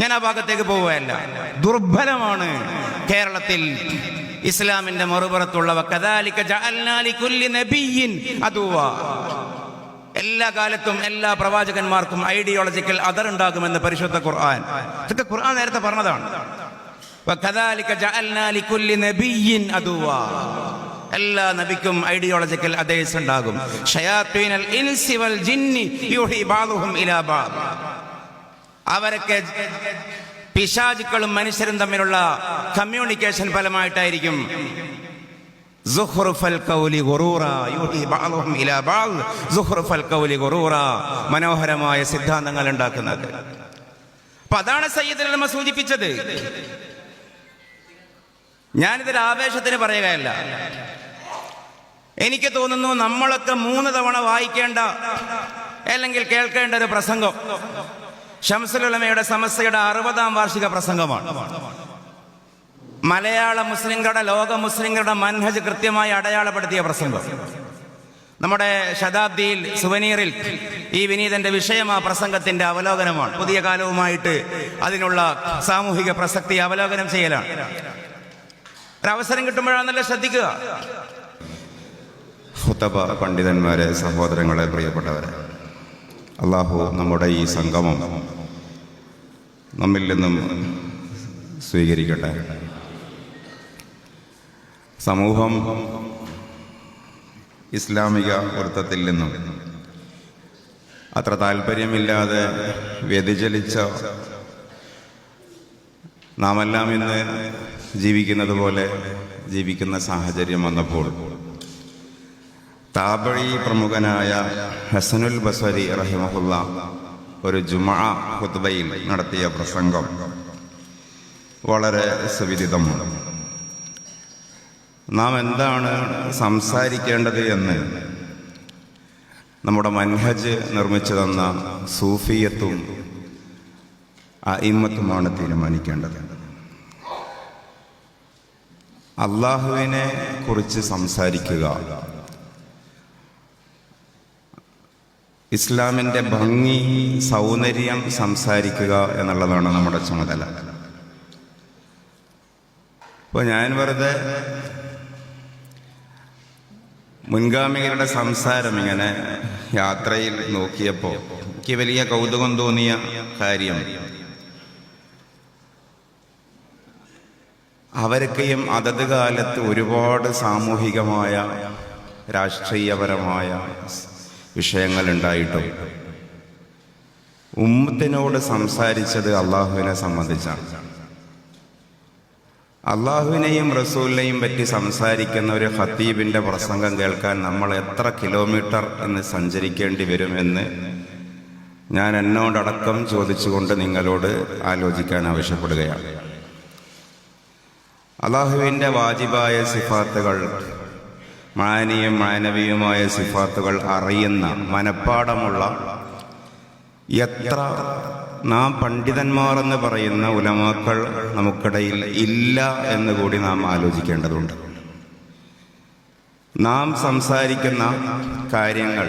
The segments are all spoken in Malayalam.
ഞാൻ ആ ഭാഗത്തേക്ക് പോവുകയല്ല. ദുർബലമാണ് കേരളത്തിൽ ഇസ്ലാമിന്റെ മറുപുറത്തുള്ളവ. കദാലിക ജഅൽനാ ലികുല്ലി നബിയ്യിൻ അദുവ്വാ. എല്ലാ കാലത്തും എല്ലാ പ്രവാചകന്മാർക്കും ഐഡിയോളജിക്കൽ അതറുണ്ടാകുമെന്ന് പരിശുദ്ധ ഖുർആൻ. ഇതൊക്കെ ഖുർആൻ നേരത്തെ പറഞ്ഞതാണ്. വകദാലിക ജഅൽനാ ലികുല്ലി നബിയ്യിൻ അദുവ്വാ. എല്ലാ നബിക്കും ഐഡിയോളജിക്കൽ അതേഴ്സ് ഉണ്ടാകും. ശയാത്തീനൽ ഇൻസി വൽ ജിന്നി യൂഹി ബഅദുഹും ഇലാ ബഅദ്. അവരൊക്കെ പിശാചുക്കളും മനുഷ്യരും തമ്മിലുള്ള കമ്മ്യൂണിക്കേഷൻ ഫലമായിട്ടായിരിക്കും മനോഹരമായ സിദ്ധാന്തങ്ങൾ ഉണ്ടാക്കുന്നത്. അപ്പൊ അതാണ് സയ്യിദുൽ ഉലമ സൂചിപ്പിച്ചത്. ഞാനിതൊരു ആവേശത്തിന് പറയുകയല്ല. എനിക്ക് തോന്നുന്നു നമ്മളൊക്കെ 3 തവണ വായിക്കേണ്ട അല്ലെങ്കിൽ കേൾക്കേണ്ട ഒരു പ്രസംഗം ശംസുൽ ഉലമയുടെ സമസ്തയുടെ 60ാം വാർഷിക പ്രസംഗമാണ്. മലയാള മുസ്ലിങ്ങളുടെ, ലോക മുസ്ലിങ്ങളുടെ മൻഹജ് കൃത്യമായി അടയാളപ്പെടുത്തിയ പ്രസംഗം. നമ്മുടെ ശതാബ്ദിയിൽ സുവനീറിൽ ഈ വിനീതന്റെ വിഷയം ആ പ്രസംഗത്തിന്റെ അവലോകനമാണ്. പുതിയ കാലവുമായിട്ട് അതിനുള്ള സാമൂഹിക പ്രസക്തി അവലോകനം ചെയ്യലാണ്. ഒരവസരം കിട്ടുമ്പോഴാണല്ലോ ശ്രദ്ധിക്കുക. ഖുതബ പണ്ഡിതന്മാരെ, സഹോദരങ്ങളെ, പ്രിയപ്പെട്ടവരെ, അള്ളാഹു നമ്മുടെ ഈ സംഗമം നമ്മിൽ നിന്നും സ്വീകരിക്കട്ടെ. സമൂഹം ഇസ്ലാമിക വൃത്തത്തിൽ നിന്നും അത്ര താല്പര്യമില്ലാതെ വ്യതിചലിച്ച നാമെല്ലാം ഇന്ന് ജീവിക്കുന്നത് പോലെ ജീവിക്കുന്ന സാഹചര്യം വന്നപ്പോൾ താബഈ പ്രമുഖനായ ഹസനുൽ ബസരി റഹിമഹുല്ല ഒരു ജുമുഅ ഖുത്ബയിൽ നടത്തിയ പ്രസംഗം വളരെ സുവിദിതമാണ്. നാം എന്താണ് സംസാരിക്കേണ്ടത് എന്ന് നമ്മുടെ മൻഹജ് നിർമ്മിച്ചു തന്ന സൂഫിയത്തും അഇമ്മത്തുമാണ് തീരുമാനിക്കേണ്ടത്. അള്ളാഹുവിനെ കുറിച്ച് സംസാരിക്കുക, ഇസ്ലാമിൻ്റെ ഭംഗി, സൗന്ദര്യം സംസാരിക്കുക എന്നുള്ളതാണ് നമ്മുടെ ചുമതല. അപ്പോൾ ഞാൻ വെറുതെ മുൻഗാമികളുടെ സംസാരം ഇങ്ങനെ യാത്രയിൽ നോക്കിയപ്പോൾ എനിക്ക് വലിയ കൗതുകം തോന്നിയ കാര്യം, അവരൊക്കെയും അതത് കാലത്ത് ഒരുപാട് സാമൂഹികമായ, രാഷ്ട്രീയപരമായ വിഷയങ്ങളുണ്ടായിട്ടും ഉമ്മത്തിനോട് സംസാരിച്ചത് അള്ളാഹുവിനെ സംബന്ധിച്ചാണ്. അള്ളാഹുവിനെയും റസൂലിനെയും പറ്റി സംസാരിക്കുന്ന ഒരു ഖത്തീബിൻ്റെ പ്രസംഗം കേൾക്കാൻ നമ്മൾ എത്ര കിലോമീറ്റർ എന്ന് സഞ്ചരിക്കേണ്ടി വരുമെന്ന് ഞാൻ എന്നോടടക്കം ചോദിച്ചുകൊണ്ട് നിങ്ങളോട് ആലോചിക്കാൻ ആവശ്യപ്പെടുകയാണ്. അള്ളാഹുവിൻ്റെ വാജിബായ സിഫാത്തുകൾ, മാനിയും മാനവിയുമായ സിഫാത്തുകൾ അറിയുന്ന, മനപ്പാടമുള്ള എത്ര നാം പണ്ഡിതന്മാർ എന്ന് പറയുന്ന ഉലമാക്കൾ നമുക്കിടയിൽ ഇല്ല എന്ന് കൂടി നാം ആലോചിക്കേണ്ടതുണ്ട്. നാം സംസാരിക്കുന്ന കാര്യങ്ങൾ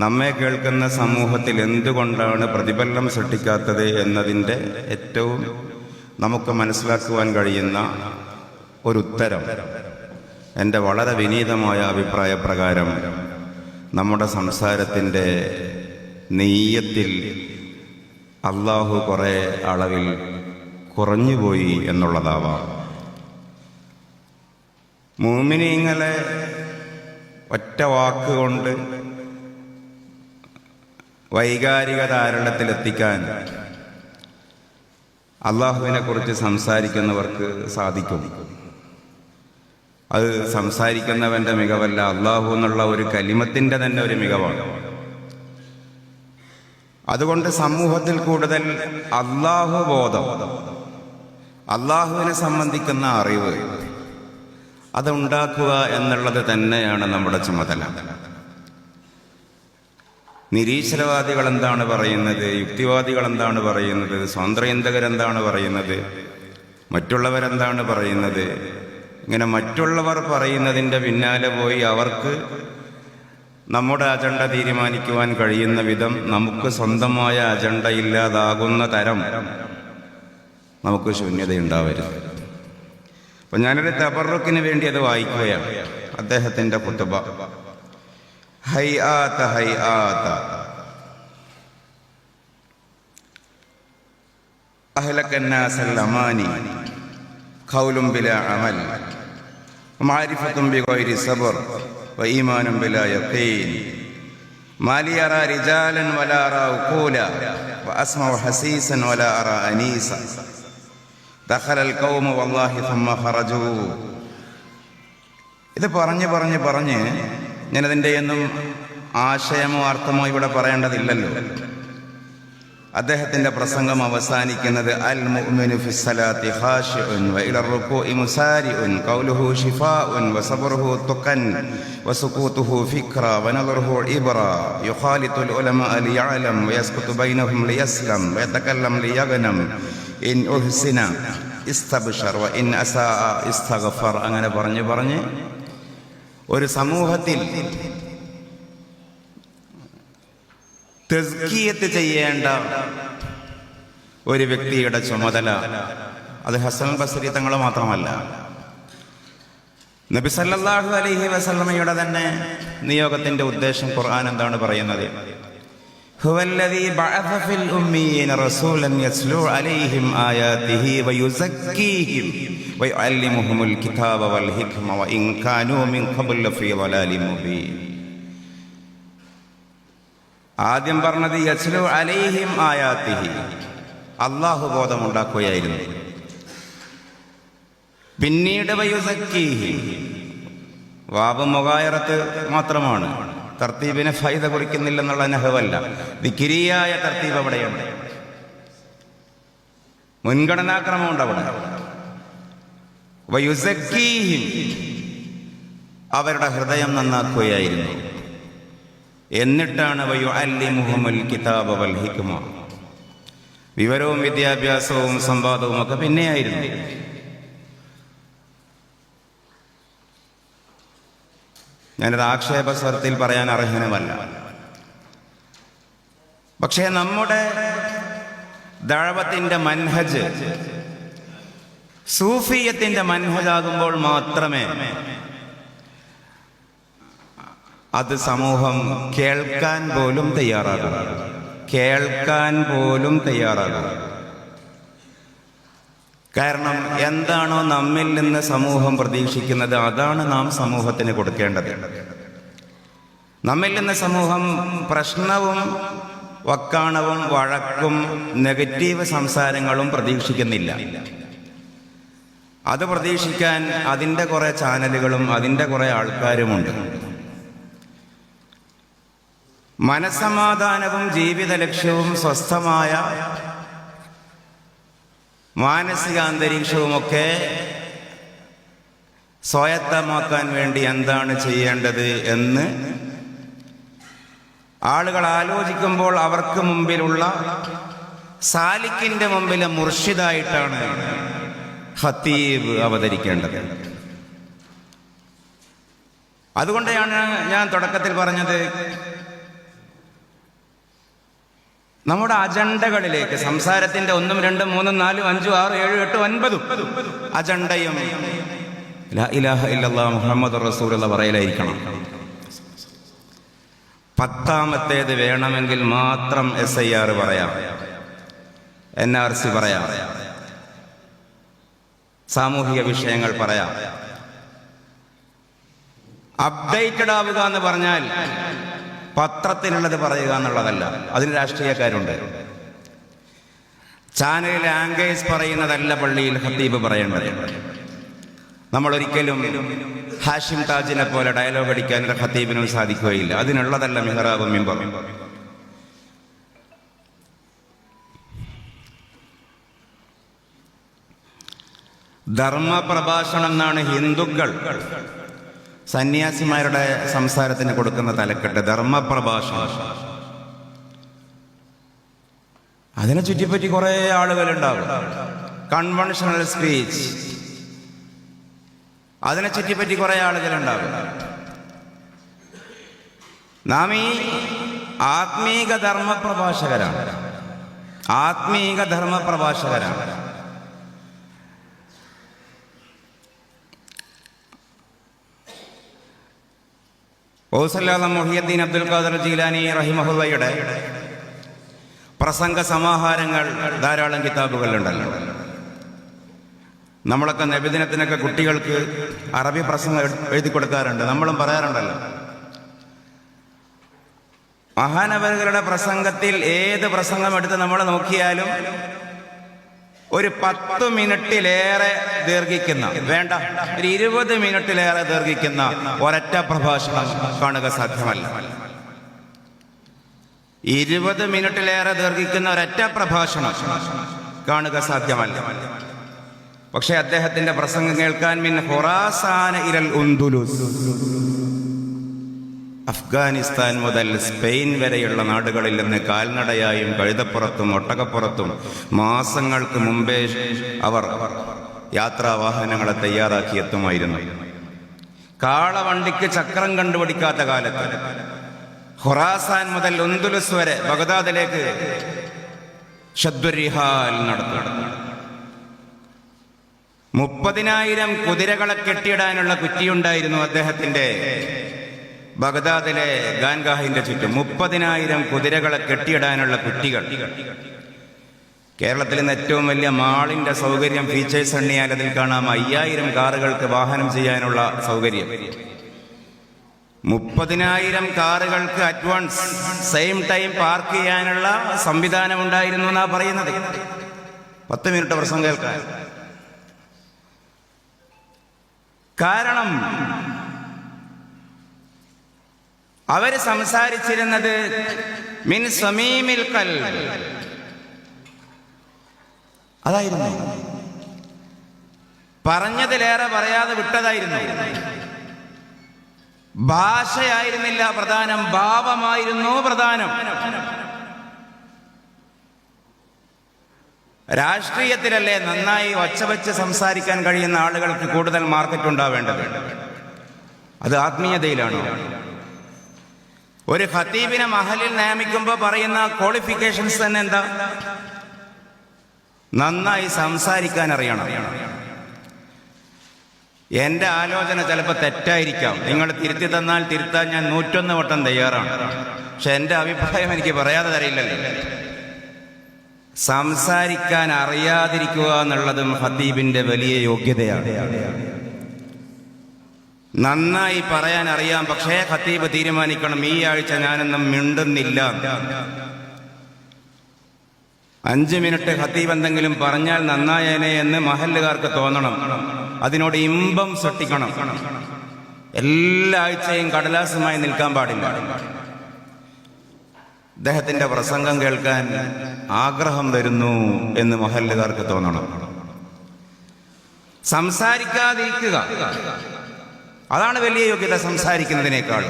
നമ്മെ കേൾക്കുന്ന സമൂഹത്തിൽ എന്തുകൊണ്ടാണ് പ്രതിഫലനം സൃഷ്ടിക്കാത്തത് എന്നതിൻ്റെ ഏറ്റവും നമുക്ക് മനസ്സിലാക്കുവാൻ കഴിയുന്ന ഒരു ഉത്തരം എൻ്റെ വളരെ വിനീതമായ അഭിപ്രായ പ്രകാരം നമ്മുടെ സംസാരത്തിൻ്റെ നെയ്യത്തിൽ അള്ളാഹു കുറേ അളവിൽ കുറഞ്ഞുപോയി എന്നുള്ളതാവാം. മുഅ്മിനീങ്ങളെ ഒറ്റ വാക്കുകൊണ്ട് വൈകാരിക ധാരണത്തിലെത്തിക്കാൻ അള്ളാഹുവിനെ കുറിച്ച് സംസാരിക്കുന്നവർക്ക് സാധിക്കും. അത് സംസാരിക്കുന്നവൻ്റെ മികവല്ല, അള്ളാഹു എന്നുള്ള ഒരു കലിമത്തിൻ്റെ തന്നെ ഒരു മികവാണ്. അതുകൊണ്ട് സമൂഹത്തിൽ കൂടുതൽ അള്ളാഹു ബോധം, അള്ളാഹുവിനെ സംബന്ധിക്കുന്ന അറിവ് അതുണ്ടാക്കുക എന്നുള്ളത് തന്നെയാണ് നമ്മുടെ ചുമതല. നിരീശ്വരവാദികൾ എന്താണ് പറയുന്നത്, യുക്തിവാദികൾ എന്താണ് പറയുന്നത്, സ്വതന്ത്രചിന്തകരെന്താണ് പറയുന്നത്, മറ്റുള്ളവരെന്താണ് പറയുന്നത്, ഇങ്ങനെ മറ്റുള്ളവർ പറയുന്നതിൻ്റെ പിന്നാലെ പോയി അവർക്ക് നമ്മുടെ അജണ്ട തീരുമാനിക്കുവാൻ കഴിയുന്ന വിധം നമുക്ക് സ്വന്തമായ അജണ്ട ഇല്ലാതാകുന്ന തരം നമുക്ക് ശൂന്യതയുണ്ടാവരുത്. അപ്പം ഞാനൊരു തബറുക്കിന് വേണ്ടി അത് വായിക്കുകയാണ്. അദ്ദേഹത്തിൻ്റെ ഖുതുബ ഹൈആത ഹൈആത അഹ്ലക്കന്നാസൽ അമാനി ഖൗലും ബിലാ അമൽ മാരിഫത്തും ബിഗൈരി സബർ വഈമാനും ബിലാ യഖീൻ മാലി അറാ റിജാലൻ വലാ അറാ ഉഖൂല വഅസ്മഉ ഹസീസൻ വലാ അറാ അനീസ ദഖലൽ ഖൗമു വല്ലാഹി സുമ്മ ഖറജൂ. ഇത് പറഞ്ഞ് ഞാനതിൻ്റെ ഒന്നും ആശയമോ അർത്ഥമോ ഇവിടെ പറയേണ്ടതില്ലല്ലോ. അദ്ദേഹത്തിൻ്റെ പ്രസംഗം അവസാനിക്കുന്നത് അൽ മുഅ്മിനു ഫിസ്സലാത്തി ഖാശിഉൻ വഇല റുകൂഇ മുസാരിഉൻ ഖൗലുഹു ശിഫാഉൻ വസബ്റുഹു തുഖൻ വസുകൂതുഹു ഫിക്ര വനദറുഹു ഇബ്ര യുഖാലിതുൽ ഉലമാ ലിയഅലം വയസ്കുതു ബൈനഹും ലിയസ്ലം വയതകല്ലം ലിയഗ്നം ഇൻ ഉഹ്സിന ഇസ്തബ്ശർ വ ഇൻ അസാഅ ഇസ്തഗ്ഫർ. അങ്ങനെ പറഞ്ഞ് ഒരു സമൂഹത്തിൽ തസ്കിയത്ത് ചെയ്യേണ്ട ഒരു വ്യക്തിയുടെ ചുമതല അത് ഹസൻ ബസ്രി തങ്ങൾ മാത്രമല്ല, നബി സല്ലല്ലാഹു അലൈഹി വസല്ലമയുടെ തന്നെ നിയോഗത്തിന്റെ ഉദ്ദേശം ഖുർആൻ എന്താണ് പറയുന്നത്? ഹുവല്ലദീ ബഅസ ഫിൽ ഉമ്മീന റസൂലൻ യസ്ലു അലൈഹിം ആയാതിഹി വയുസക്കീഹിം വയുഅല്ലിമുഹുൽ കിതാബ വൽ ഹിക്മ വഇൻ കാനൂ മിൻ ഖബ്ല ഫീ ളലാലിൻ മുബീൻ. ആദ്യം പറഞ്ഞത് യസ്ലു അലൈഹിം ആയാതിഹി, അല്ലാഹു ബോധമുണ്ടാക്കുകയായിരുന്നു. പിന്നീട് വയുസക്കീഹിം, വാവ് മുഗായറത്ത് മാത്രമാണ്, തർത്തീബിനെ ഫൈദ കുറിക്കുന്നില്ലെന്നുള്ള നഹവല്ല. ദിക്രിയായ തർത്തീബ് അവിടെയുണ്ട്, മുൻഗണനാക്രമമുണ്ട് അവിടെ. വയുസക്കീഹിം, അവരുടെ ഹൃദയം നന്നാക്കുകയായിരുന്നു. എന്നിട്ടാണ് വയുഅല്ലിമുഹുൽ കിതാബ വൽ ഹിക്മ, വിവരവും വിദ്യാഭ്യാസവും സംവാദവും ഒക്കെ പിന്നെയായിരുന്നു. ഞാനത് ആക്ഷേപസ്വരത്തിൽ പറയാൻ അർഹനുമല്ല. പക്ഷേ നമ്മുടെ ദഅവത്തിന്റെ മൻഹജ് സൂഫിയത്തിന്റെ മൻഹജാകുമ്പോൾ മാത്രമേ അത് സമൂഹം കേൾക്കാൻ പോലും തയ്യാറാകും. കാരണം എന്താണോ നമ്മിൽ നിന്ന് സമൂഹം പ്രതീക്ഷിക്കുന്നത് അതാണ് നാം സമൂഹത്തിന് കൊടുക്കേണ്ടത്. നമ്മിൽ നിന്ന് സമൂഹം പ്രശ്നവും വക്കാണവും വഴക്കും നെഗറ്റീവ് സംസാരങ്ങളും പ്രതീക്ഷിക്കുന്നില്ല. അത് പ്രതീക്ഷിക്കാൻ അതിൻ്റെ കുറെ ചാനലുകളും അതിൻ്റെ കുറെ ആൾക്കാരുമുണ്ട്. മനസ്സമാധാനവും ജീവിത ലക്ഷ്യവും സ്വസ്ഥമായ മാനസികാന്തരീക്ഷവുമൊക്കെ സ്വായത്തമാക്കാൻ വേണ്ടി എന്താണ് ചെയ്യേണ്ടത് എന്ന് ആളുകൾ ആലോചിക്കുമ്പോൾ അവർക്ക് മുമ്പിലുള്ള സാലിക്കിന്റെ മുമ്പിലെ മുർഷിദായിട്ടാണ് ഖത്തീബ് അവതരിക്കേണ്ടത്. അതുകൊണ്ടാണ് ഞാൻ തുടക്കത്തിൽ പറഞ്ഞത്, നമ്മുടെ അജണ്ടകളിലേക്ക് സംസാരത്തിന്റെ 1, 2, 3, 4, 5, 6, 7, 8, 9 അജണ്ടയും ലാ ഇലാഹ ഇല്ലല്ലാഹ് മുഹമ്മദുർ റസൂലുള്ളാഹ് പറയലായിരിക്കണം. 10ാമത്തേത് വേണമെങ്കിൽ മാത്രം SIR പറയാം, NRC പറയാം, സാമൂഹിക വിഷയങ്ങൾ പറയാം. അപ്ഡേറ്റഡ് ആവുക എന്ന് പറഞ്ഞാൽ പത്രത്തിനുള്ളത് പറയുക എന്നുള്ളതല്ല, അതിന് രാഷ്ട്രീയക്കാരുണ്ട്. ചാനലിൽ ആങ്കേഴ്സ് പറയുന്നതല്ല പള്ളിയിൽ ഖത്തീബ് പറയേണ്ടത്. നമ്മൾ ഒരിക്കലും ഹാഷിം താജിനെ പോലെ ഡയലോഗ് അടിക്കാൻ ഒരു ഖത്തീബിനും സാധിക്കുകയില്ല. അതിനുള്ളതല്ല മിഹ്റാബും മിമ്പറും. ധർമ്മപ്രഭാഷണം എന്നാണ് ഹിന്ദുക്കൾ സന്യാസിമാരുടെ സംസാരത്തിന് കൊടുക്കുന്ന തലക്കെട്ട്, ധർമ്മപ്രഭാഷണം. അതിനെ ചുറ്റിപ്പറ്റി കുറെ ആളുകളുണ്ടാവും. കൺവെൻഷണൽ സ്പീച്ച്, അതിനെ ചുറ്റിപ്പറ്റി കുറെ ആളുകളുണ്ടാവും. നാം ഈ ആത്മീക ധർമ്മപ്രഭാഷകരാണ്. ആത്മീക ധർമ്മപ്രഭാഷകരാണ്. ഔസല്ലാദ് മുഹിയുദ്ദീൻ അബ്ദുൽ ഖാദർ ജീലാനി റഹിമഹുള്ളയുടെ പ്രസംഗ സമാഹാരങ്ങൾ ധാരാളം കിതാബുകളുണ്ടല്ലോ. നമ്മളൊക്കെ നബിദിനത്തിനൊക്കെ കുട്ടികൾക്ക് അറബി പ്രസംഗം എഴുതി കൊടുക്കാറുണ്ട്. നമ്മളും പറയാറുണ്ടല്ലോ. മഹാനവറുകളുടെ പ്രസംഗത്തിൽ ഏത് പ്രസംഗം എടുത്ത് നമ്മൾ നോക്കിയാലും ഒരു 10 മിനിറ്റിലേറെ ദീർഘിക്കുന്ന, വേണ്ട, ഒരു 20 മിനിറ്റിലേറെ ദീർഘിക്കുന്ന ഒരൊറ്റ പ്രഭാഷണം കാണുക സാധ്യമല്ല. 20 മിനിറ്റിലേറെ ദീർഘിക്കുന്ന ഒരൊറ്റ പ്രഭാഷണം കാണുക സാധ്യമല്ല. പക്ഷെ അദ്ദേഹത്തിന്റെ പ്രസംഗം കേൾക്കാൻ മിൻ ഖുറാസാന ഇലൽ ഉന്ദുലുസ്, അഫ്ഗാനിസ്ഥാൻ മുതൽ സ്പെയിൻ വരെയുള്ള നാടുകളിൽ നിന്ന് കാൽനടയായും കഴുതപ്പുറത്തും ഒട്ടകപ്പുറത്തും മാസങ്ങൾക്ക് മുമ്പേ അവർ യാത്രാവാഹനങ്ങളെ തയ്യാറാക്കി എത്തുമായിരുന്നു. കാളവണ്ടിക്ക് ചക്രം കണ്ടുപിടിക്കാത്ത കാലത്ത് ഖുറാസാൻ മുതൽ ഉന്ദുലുസ് വരെ ബഗ്ദാദിലേക്ക് ഷദ്ദുരിഹാൽ നടത്തും. 30,000 കുതിരകളെ കെട്ടിയിടാനുള്ള കുറ്റിയുണ്ടായിരുന്നു അദ്ദേഹത്തിന്റെ ബഗ്ദാദിലെ ഗാൻഗാഹിന്റെ ചുറ്റും. 30,000 കുതിരകളെ കെട്ടിയിടാനുള്ള കുറ്റികൾ. കേരളത്തിൽ നിന്ന് ഏറ്റവും വലിയ മാളിന്റെ സൗകര്യം ഫീച്ചേഴ്സ് എണ്ണിയാൽ അതിൽ കാണാം 5000 കാറുകൾക്ക് വാഹനം ചെയ്യാനുള്ള സൗകര്യം. 30,000 കാറുകൾക്ക് അറ്റ്വാൻസ് സെയിം ടൈം പാർക്ക് ചെയ്യാനുള്ള സംവിധാനം ഉണ്ടായിരുന്നു എന്നാ പറയുന്നത്. 10 മിനിറ്റ് പ്രസംഗം കേൾക്കാൻ. കാരണം അവര് സംസാരിച്ചിരുന്നത് മിൻ സമീമിൽ ഖൽബ്, അതായിരുന്നു. പറഞ്ഞതിലേറെ പറയാതെ വിട്ടതായിരുന്നു. ഭാഷയായിരുന്നില്ല പ്രധാനം, ഭാവമായിരുന്നു പ്രധാനം. രാഷ്ട്രീയത്തിലല്ലേ നന്നായി ഒച്ചവെച്ച് സംസാരിക്കാൻ കഴിയുന്ന ആളുകൾക്ക് കൂടുതൽ മാർക്കറ്റ് ഉണ്ടാവേണ്ടത്? അത് ആത്മീയതയിലാണോ? ഒരു ഖതീബിനെ മഹലിൽ നിയമിക്കുമ്പോൾ പറയുന്ന ക്വാളിഫിക്കേഷൻസ് തന്നെ എന്താ? നന്നായി സംസാരിക്കാൻ അറിയണം. എന്റെ ആലോചന ചിലപ്പോൾ തെറ്റായിരിക്കാം, നിങ്ങൾ തിരുത്തി തന്നാൽ തിരുത്താൻ ഞാൻ 101 വട്ടം തയ്യാറാണ്. പക്ഷെ എന്റെ അഭിപ്രായം എനിക്ക് പറയാതെ തരില്ലല്ലോ. സംസാരിക്കാൻ അറിയാതിരിക്കുക എന്നുള്ളതും ഖതീബിന്റെ വലിയ യോഗ്യതയാണ്. നന്നായി പറയാൻ അറിയാം, പക്ഷേ ഖതീബ് തീരുമാനിക്കണം ഈ ആഴ്ച ഞാനൊന്നും മിണ്ടുന്നില്ല. 5 മിനിറ്റ് ഖതീബ് എന്തെങ്കിലും പറഞ്ഞാൽ നന്നായേനെ എന്ന് മഹല്ലുകാർക്ക് തോന്നണം. അതിനോട് ഇമ്പം സൃഷ്ടിക്കണം. എല്ലാ ആഴ്ചയും കടലാസുമായി നിൽക്കാൻ പാടില്ല. അദ്ദേഹത്തിന്റെ പ്രസംഗം കേൾക്കാൻ ആഗ്രഹം വരുന്നു എന്ന് മഹല്ലുകാർക്ക് തോന്നണം. സംസാരിക്കാതിരിക്കുക, അതാണ് വലിയ യോഗ്യത സംസാരിക്കുന്നതിനേക്കാൾ.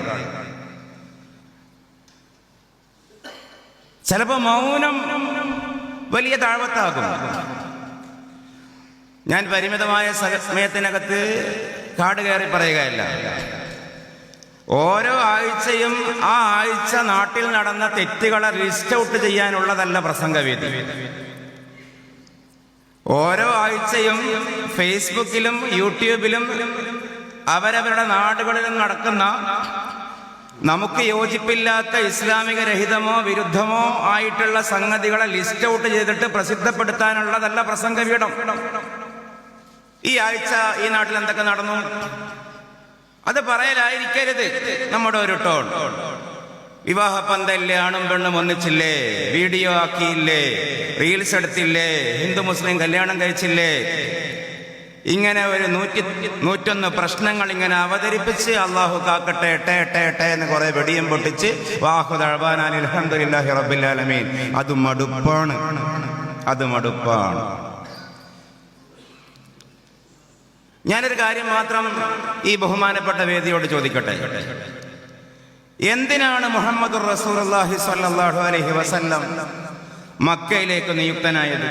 ചിലപ്പോ മൗനം വലിയ താഴ്വത്താകും. ഞാൻ പരിമിതമായ സമയത്തിനകത്ത് കാട് കയറി പറയുകയല്ല. ഓരോ ആഴ്ചയും ആ ആഴ്ച നാട്ടിൽ നടന്ന തെറ്റുകളെ ലിസ്റ്റ് ഔട്ട് ചെയ്യാനുള്ളതല്ല പ്രസംഗവേദി. ഓരോ ആഴ്ചയും ഫേസ്ബുക്കിലും യൂട്യൂബിലും അവരവരുടെ നാടുകളിലും നടക്കുന്ന നമുക്ക് യോജിപ്പില്ലാത്ത ഇസ്ലാമിക രഹിതമോ വിരുദ്ധമോ ആയിട്ടുള്ള സംഗതികളെ ലിസ്റ്റ് ഔട്ട് ചെയ്തിട്ട് പ്രസിദ്ധപ്പെടുത്താനുള്ളതല്ല പ്രസംഗപീഠം. ഈ ആഴ്ച ഈ നാട്ടിൽ എന്തൊക്കെ നടന്നു അത് പറയലായിരിക്കരുത് നമ്മുടെ ഒരു ടോൺ. വിവാഹ പന്തല്ലേ, ആണും പെണ്ണും ഒന്നിച്ചില്ലേ, വീഡിയോ ആക്കിയില്ലേ, റീൽസ് എടുത്തില്ലേ, ഹിന്ദു മുസ്ലിം കല്യാണം കഴിച്ചില്ലേ, ഇങ്ങനെ ഒരു 101 പ്രശ്നങ്ങൾ ഇങ്ങനെ അവതരിപ്പിച്ച് അള്ളാഹു കാക്കട്ടെ ടേ ടേ ടേ എന്ന് കുറെ വെടിയും പൊട്ടിച്ച് അൽഹംദുലില്ലാഹി റബ്ബിൽ ആലമീൻ. അത് മടുപ്പാണ്, അത് മടുപ്പാണ്. ഞാനൊരു കാര്യം മാത്രം ഈ ബഹുമാനപ്പെട്ട വേദിയോട് ചോദിക്കട്ടെ. എന്തിനാണ് മുഹമ്മദുർ റസൂലുള്ളാഹി സ്വല്ലല്ലാഹു അലൈഹി വസല്ലം മക്കയിലേക്ക് നിയുക്തനായത്?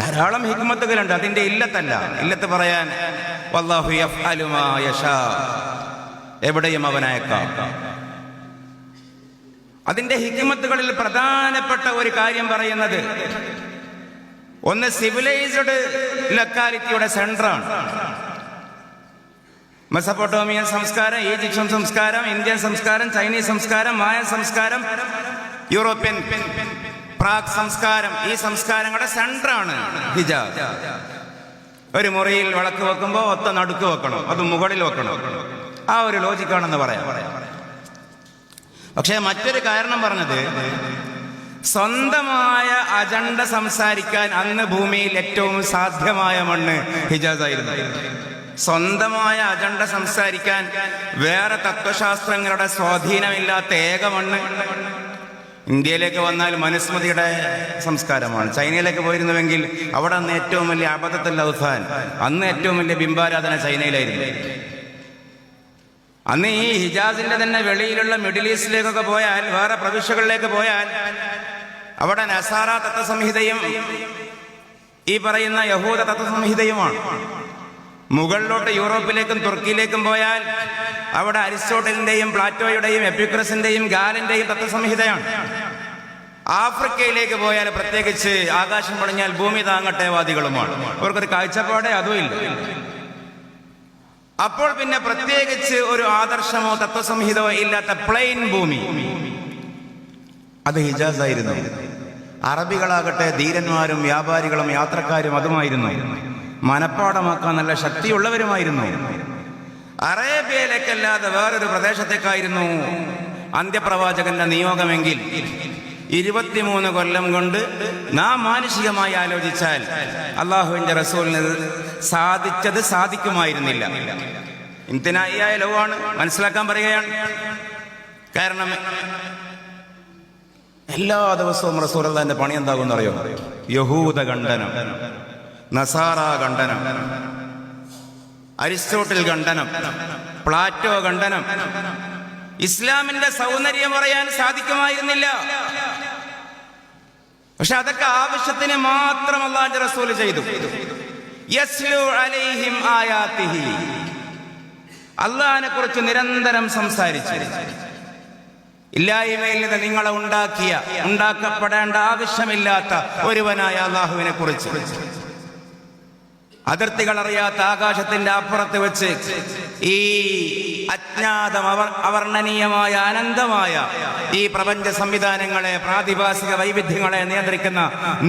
ധാരാളം ഹിക്മത്തുകളുണ്ട്, അതിന്റെ ഇല്ലത്തല്ല. ഇല്ലത്ത് പറയാൻ വല്ലാഹു യഫ്അലു മാ യശാ, എവിടെയും അവനയക്കാം. അതിന്റെ ഹിക്മത്തുകളിൽ പ്രധാനപ്പെട്ട ഒരു കാര്യം പറയുന്നത്, ഒന്ന് സിവിലൈസ്ഡ് ലൊക്കാലിറ്റിയുടെ സെന്ററാണ്. മെസപ്പൊട്ടോമിയൻ സംസ്കാരം, ഈജിപ്ഷ്യൻ സംസ്കാരം, ഇന്ത്യൻ സംസ്കാരം, ചൈനീസ് സംസ്കാരം, മായൻ സംസ്കാരം, യൂറോപ്യൻ പ്രാഗ് സംസ്കാരം, ഈ സംസ്കാരങ്ങളുടെ സെന്ററാണ് ഹിജാസ്. ഒരു മുറിയിൽ വിളക്ക് വെക്കുമ്പോൾ ഒത്ത നടുക്ക് വെക്കണം, അത് മുകളിൽ വെക്കണം. ആ ഒരു ലോജിക്കാണെന്ന് പറയാം. പക്ഷേ മറ്റൊരു കാരണം പറഞ്ഞത്, സ്വന്തമായ അജണ്ട സംസാരിക്കാൻ അന്ന് ഭൂമിയിൽ ഏറ്റവും സാധ്യമായ മണ്ണ് ഹിജാസ് ആയിരുന്നു. സ്വന്തമായ അജണ്ട സംസാരിക്കാൻ വേറെ തത്വശാസ്ത്രങ്ങളുടെ സ്വാധീനമില്ലാത്ത ഏക മണ്ണ് ഇന്ത്യയിലേക്ക് വന്നാൽ മനുസ്മൃതിയുടെ സംസ്കാരമാണ്. ചൈനയിലേക്ക് പോയിരുന്നുവെങ്കിൽ അവിടെ അന്ന് ഏറ്റവും വലിയ അബദ്ധത്തുൽ ഔസാൻ, അന്ന് ഏറ്റവും വലിയ ബിംബാരാധന ചൈനയിലായിരുന്നു. അന്ന് ഈ ഹിജാസിന്റെ തന്നെ വെളിയിലുള്ള മിഡിൽ ഈസ്റ്റിലേക്കൊക്കെ പോയാൽ, വേറെ പ്രവിശ്യകളിലേക്ക് പോയാൽ, അവിടെ നസാറ തത്വസംഹിതയും ഈ പറയുന്ന യഹൂദ തത്വസംഹിതയുമാണ്. മുകളിലോട്ട് യൂറോപ്പിലേക്കും തുർക്കിയിലേക്കും പോയാൽ അവിടെ അരിസ്റ്റോട്ടലിന്റെയും പ്ലാറ്റോയുടെയും എപ്പിക്രസിന്റെയും ഗാലന്റെയും തത്വസംഹിതയാണ്. ആഫ്രിക്കയിലേക്ക് പോയാൽ പ്രത്യേകിച്ച് ആകാശം പണിഞ്ഞാൽ ഭൂമി താങ്ങട്ടെ വാദികളുമാണ്. അവർക്കൊരു കാഴ്ചപ്പാടേ അതുമില്ല. അപ്പോൾ പിന്നെ പ്രത്യേകിച്ച് ഒരു ആദർശമോ തത്വസംഹിതമോ ഇല്ലാത്ത പ്ലെയിൻ ഭൂമി അത് ഹിജാസ് ആയിരുന്നു. അറബികളാകട്ടെ ധീരന്മാരും വ്യാപാരികളും യാത്രക്കാരും അതുമായിരുന്നു. മനപ്പാടമാക്കാൻ നല്ല ശക്തിയുള്ളവരുമായിരുന്നു. അറേബ്യയിലേക്കല്ലാതെ വേറൊരു പ്രദേശത്തേക്കായിരുന്നു അന്ത്യപ്രവാചകന്റെ നിയോഗമെങ്കിൽ 23 കൊല്ലം കൊണ്ട് നാം മാനുഷികമായി ആലോചിച്ചാൽ അള്ളാഹുവിന്റെ റസൂലിന് സാധിച്ചത് സാധിക്കുമായിരുന്നില്ല. ഇംതിനായിയായ ലവാണ്, മനസ്സിലാക്കാൻ പറയുകയാണ്. കാരണം എല്ലാ ദിവസവും റസൂലുള്ളാഹിന്റെ പണി എന്താകുമെന്ന് അറിയോ? യഹൂദ ഖണ്ഡനം, നസാറ ഖണ്ഡനം, അരിസ്റ്റോട്ടിൽ ഖണ്ഡനം, പ്ലാറ്റോ ഖണ്ഡനം. ഇസ്ലാമിന്റെ സൗന്ദര്യം പറയാൻ സാധിക്കുമായിരുന്നില്ല. പക്ഷെ അതൊക്കെ ആവശ്യത്തിന് മാത്രം അല്ലാഹുവിന്റെ റസൂൽ ചെയ്തു. യസ്ലു അലൈഹിം ആയാതിഹി, അല്ലാഹുവിനെ കുറിച്ച് നിരന്തരം സംസാരിച്ചു. ഇല്ലായ്മയിൽ നിന്ന് നിങ്ങളെ ഉണ്ടാക്കപ്പെടേണ്ട ആവശ്യമില്ലാത്ത ഒരുവനായ അല്ലാഹുവിനെ കുറിച്ച്, അതിർത്തികൾ അറിയാത്ത ആകാശത്തിന്റെ അപ്പുറത്ത് വെച്ച് ഈ അജ്ഞാതം അവർണ്ണനീയമായ അനന്തമായ ഈ പ്രപഞ്ച സംവിധാനങ്ങളെ, പ്രാതിഭാസിക വൈവിധ്യങ്ങളെ നിയന്ത്രിക്കുന്ന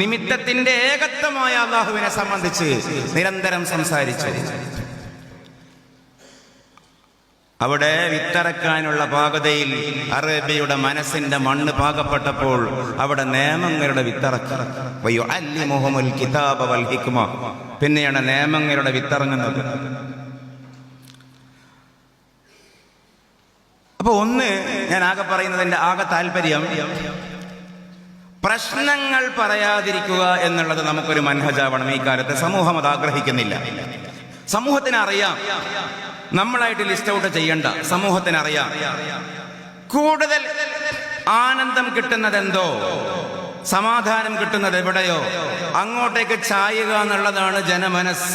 നിമിത്തത്തിന്റെ ഏകത്വമായ അല്ലാഹുവിനെ സംബന്ധിച്ച് നിരന്തരം സംസാരിച്ചു. അവിടെ വിത്തറക്കാനുള്ള പാകതയിൽ അറേബ്യയുടെ മനസ്സിന്റെ മണ്ണ് പാകപ്പെട്ടപ്പോൾ അവിടെ നിയമങ്ങളുടെ വിത്തറക്കം, പിന്നെയാണ് നിയമങ്ങളുടെ വിത്തിറങ്ങുന്നത്. അപ്പൊ ഒന്ന് ഞാൻ ആകെ പറയുന്നതിന്റെ ആകെ താല്പര്യം, പ്രശ്നങ്ങൾ പറയാതിരിക്കുക എന്നുള്ളത് നമുക്കൊരു മൻഹജാവണം. ഈ കാലത്ത് സമൂഹം അത് ആഗ്രഹിക്കുന്നില്ല. സമൂഹത്തിന് അറിയാം, നമ്മളായിട്ട് ലിസ്റ്റ് ഔട്ട് ചെയ്യണ്ട. സമൂഹത്തിനറിയാം കൂടുതൽ ആനന്ദം കിട്ടുന്നതെന്തോ, സമാധാനം കിട്ടുന്നത് എവിടെയോ അങ്ങോട്ടേക്ക് ചായുക എന്നുള്ളതാണ് ജനമനസ്.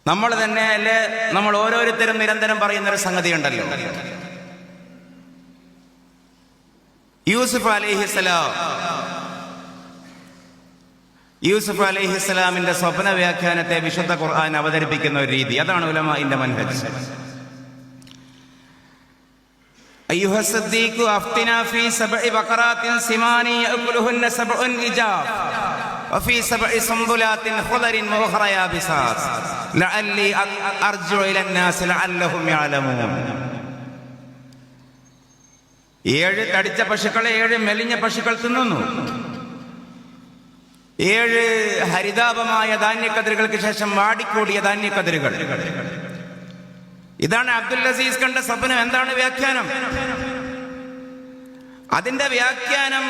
നമ്മൾ തന്നെ അല്ലേ, നമ്മൾ ഓരോരുത്തരും നിരന്തരം പറയുന്നൊരു സംഗതി ഉണ്ടല്ലോ. യൂസുഫ് അലൈഹിസ്സലാമിന്റെ സ്വപ്ന വ്യാഖ്യാനത്തെ വിശുദ്ധ ഖുർആൻ അവതരിപ്പിക്കുന്ന ഒരു രീതി, അതാണ് ഉലമാഇന്റെ മൻഹജ്. അയ്യുഹ സദ്ദീഖു അഫ്തിനാ ഫീ സബ്ഇ ബഖറാത്തിൻ സിമാനി യഅകുലുഹുന്ന സബ്ഉൻ ഇജാഫ് വഫീ സബ്ഇ സുംബുലാത്തിൻ ഖുദരിൻ വഉഖറ യാബിസാത് ലഅല്ലി അർജു ഇലന്നാസ് ലഅല്ലഹും യഅലമൂൻ. 7 തടിച്ച പശുക്കളെ 7 മെലിഞ്ഞ പശുക്കൾ തിന്നുന്നു. 7 ഹരിതാപമായ ധാന്യക്കതിരുകൾക്ക് ശേഷം വാടിക്കൂടിയ ധാന്യക്കതിരുകൾ. ഇതാണ് അബ്ദുൽ അസീസ് കണ്ട സ്വപ്നം. എന്താണ് വ്യാഖ്യാനം? അതിന്റെ വ്യാഖ്യാനം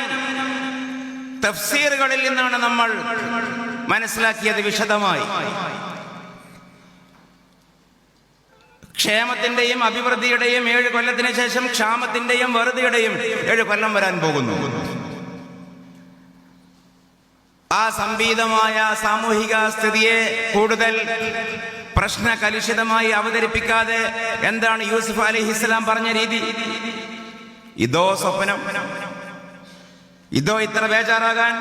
തഫ്സീറുകളിൽ നിന്നാണ് നമ്മൾ മനസ്സിലാക്കിയത് വിശദമായി. ക്ഷേമത്തിന്റെയും അഭിവൃദ്ധിയുടെയും 7 കൊല്ലത്തിന് ശേഷം ക്ഷാമത്തിന്റെയും വെറുതെയുടെയും 7 കൊല്ലം വരാൻ പോകുന്നു. ആ സംഭീതമായ സാമൂഹിക സ്ഥിതിയെ കൂടുതൽ പ്രശ്ന കലുഷിതമായി അവതരിപ്പിക്കാതെ എന്താണ് യൂസുഫ് അലൈഹിസ്സലാം പറഞ്ഞ രീതി? ഇതോ സ്വപ്നം, ഇതോ ഇത്ര ബേജാറാകാൻ?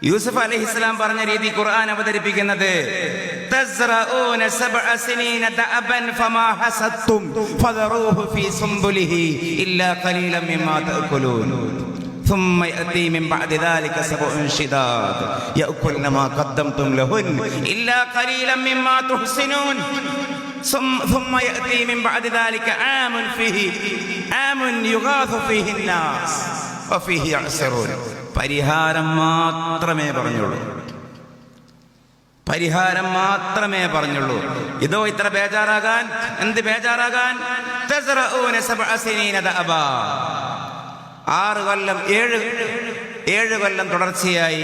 യൂസുഫ് അലൈഹിസ്സലാം പറഞ്ഞ രീതി ഖുർആൻ അവതരിപ്പിക്കുന്നത് തസ്റഊന സബ്അ സിനീന ദഅബൻ ഫമാ ഹസത്തും ഫദറൂഹു ഫീ സുംബുലിഹി ഇല്ലാ ഖലീലൻ മിമ്മാ തഅകുലൂൻ ثم يأتي من بعد ذلك سبع شداد يأكلن ما قدمتم لهن إلا قليلا مما تحسنون ثم يأتي من بعد ذلك عام يغاث فيه الناس وفيه يعصرون. പരിഹാരം മാത്രമേ പറഞ്ഞുള്ളൂ, പരിഹാരം മാത്രമേ പറഞ്ഞുള്ളൂ. ഇതോ ഇത്ര ബേജാറാകാൻ? എന്ത് ബേജാറാകാൻ? തസ്റഊന സബ്അ സിനീന ദഅബാ, 6 കൊല്ലം 7 കൊല്ലം തുടർച്ചയായി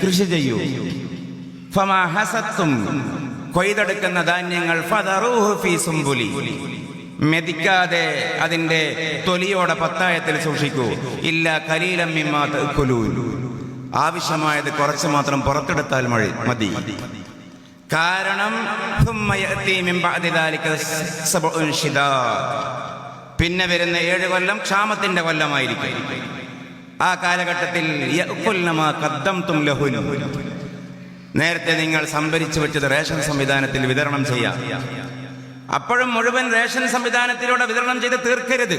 കൃഷി ചെയ്യൂ. ഫമാ ഹസത്തും, കൊയ്തെടുക്കുന്ന ധാന്യങ്ങൾ ഫദറൂഹു ഫീ സുംബുലി, മെതിക്കാതെ അതിന്റെ തൊലിയോടെ പത്തായത്തിൽ സൂക്ഷിക്കൂ. ഇല്ലാ ഖലീലൻ മിമ്മാ തഅകുലൂൻ, ആവശ്യമായത് കുറച്ച് മാത്രം പുറത്തെടുത്താൽ മതി. കാരണം ثم يأتي من بعد ذلك سبع شداد, പിന്നെ വരുന്ന 7 കൊല്ലം ക്ഷാമത്തിന്റെ കൊല്ലമായിരിക്കും. ആ കാലഘട്ടത്തിൽ യഅകുൽന മാ ഖദ്ദംതും ലഹുൻ, നേരത്തെ നിങ്ങൾ സംഭരിച്ചു വെച്ചത് റേഷൻ സംവിധാനത്തിൽ വിതരണം ചെയ്യാം. അപ്പോഴും മുഴുവൻ റേഷൻ സംവിധാനത്തിലൂടെ വിതരണം ചെയ്ത് തീർക്കരുത്.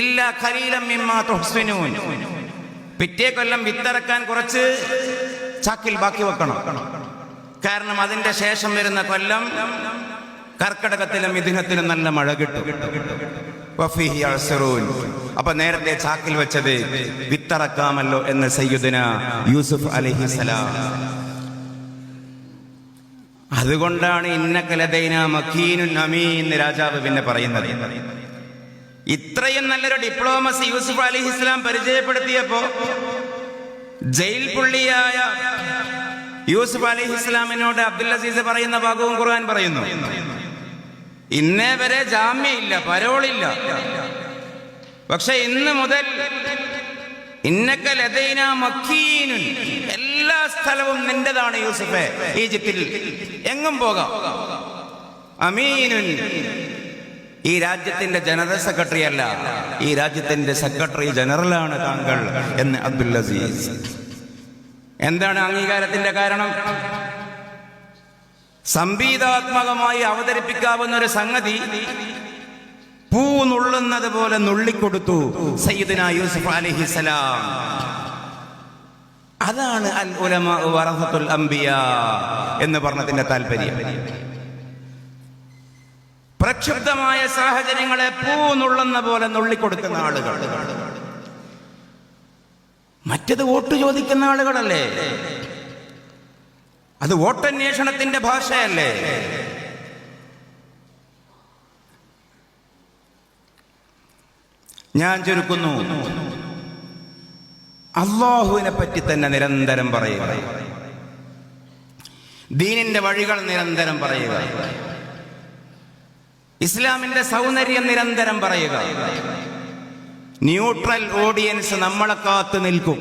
ഇല്ലാ ഖലീലൻ മിമ്മാ തുഹ്സിനൂൻ, പിറ്റേ കൊല്ലം വിത്തിറക്കാൻ കുറച്ച് ചാക്കിൽ ബാക്കി വെക്കണം. കാരണം അതിന്റെ ശേഷം വരുന്ന കൊല്ലം കർക്കിടകത്തിലും മിഥുനത്തിലും നല്ല മഴ കിട്ടും. വഫീഹി യഅ്സിറൂൻ, അപ്പൊ നേരത്തെ ചാക്കിൽ വെച്ചത് വിത്തിറക്കാമല്ലോ എന്ന് സയ്യിദുന യൂസുഫ് അലൈഹിസ്സലാം. അതുകൊണ്ടാണ് ഇന്നക ലദൈനാ മക്കീനുൻ അമീൻ എന്ന് രാജാവ് പിന്നെ പറയുന്നത്. ഇത്രയും നല്ലൊരു ഡിപ്ലോമസി യൂസുഫ് അലൈഹിസ്സലാം പരിചയപ്പെടുത്തിയപ്പോ ജയിൽ പുള്ളിയായ യൂസുഫ് അലൈഹിസ്സലാമിനോട് അബ്ദുൽ അസീസ് പറയുന്ന ഭാഗവും ഖുർആൻ പറയുന്നു. ഇന്നേ വരെ ജാമ്യമില്ല, പരോളില്ല. പക്ഷെ ഇന്ന് മുതൽ ഇന്നക ലദൈനാ മക്കീനുൻ, എല്ലാ സ്ഥലവും നിന്റേതാണ് യൂസുഫേ, ഈജിപ്തിൽ എങ്ങും പോകാം. അമീനുൻ, ഈ രാജ്യത്തിന്റെ ജനറൽ സെക്രട്ടറി അല്ല, ഈ രാജ്യത്തിന്റെ സെക്രട്ടറി ജനറലാണ് താങ്കൾ എന്ന് അബ്ദുൽ അസീസ്. എന്താണ് അംഗീകാരത്തിന്റെ കാരണം? സംഗീതാത്മകമായി അവതരിപ്പിക്കാവുന്ന ഒരു സംഗതി പൂ നുള്ളുന്നത് പോലെ നുള്ളിക്കൊടുത്തു സയ്യിദുന യൂസുഫ് അലൈഹിസ്സലാം. അതാണ് അൽ ഉലമാ വറസത്തുൽ അംബിയാ എന്ന് പറഞ്ഞതിന്റെ താല്പര്യം. പ്രക്ഷുബ്ധമായ സാഹചര്യങ്ങളെ പൂ നുള്ളുന്ന പോലെ നുള്ളിക്കൊടുക്കുന്ന ആളുകൾ. മറ്റത് വോട്ട് ചോദിക്കുന്ന ആളുകളല്ലേ, അത് വോട്ടന്വേഷണത്തിന്റെ ഭാഷയല്ലേ. ഞാൻ ചുരുക്കുന്നു, അല്ലാഹുവിനെ പറ്റി തന്നെ നിരന്തരം പറയുക, ദീനിന്റെ വഴികൾ നിരന്തരം പറയുക, ഇസ്ലാമിന്റെ സൗന്ദര്യം നിരന്തരം പറയുക. ന്യൂട്രൽ ഓഡിയൻസ് നമ്മളെ കാത്തു നിൽക്കും.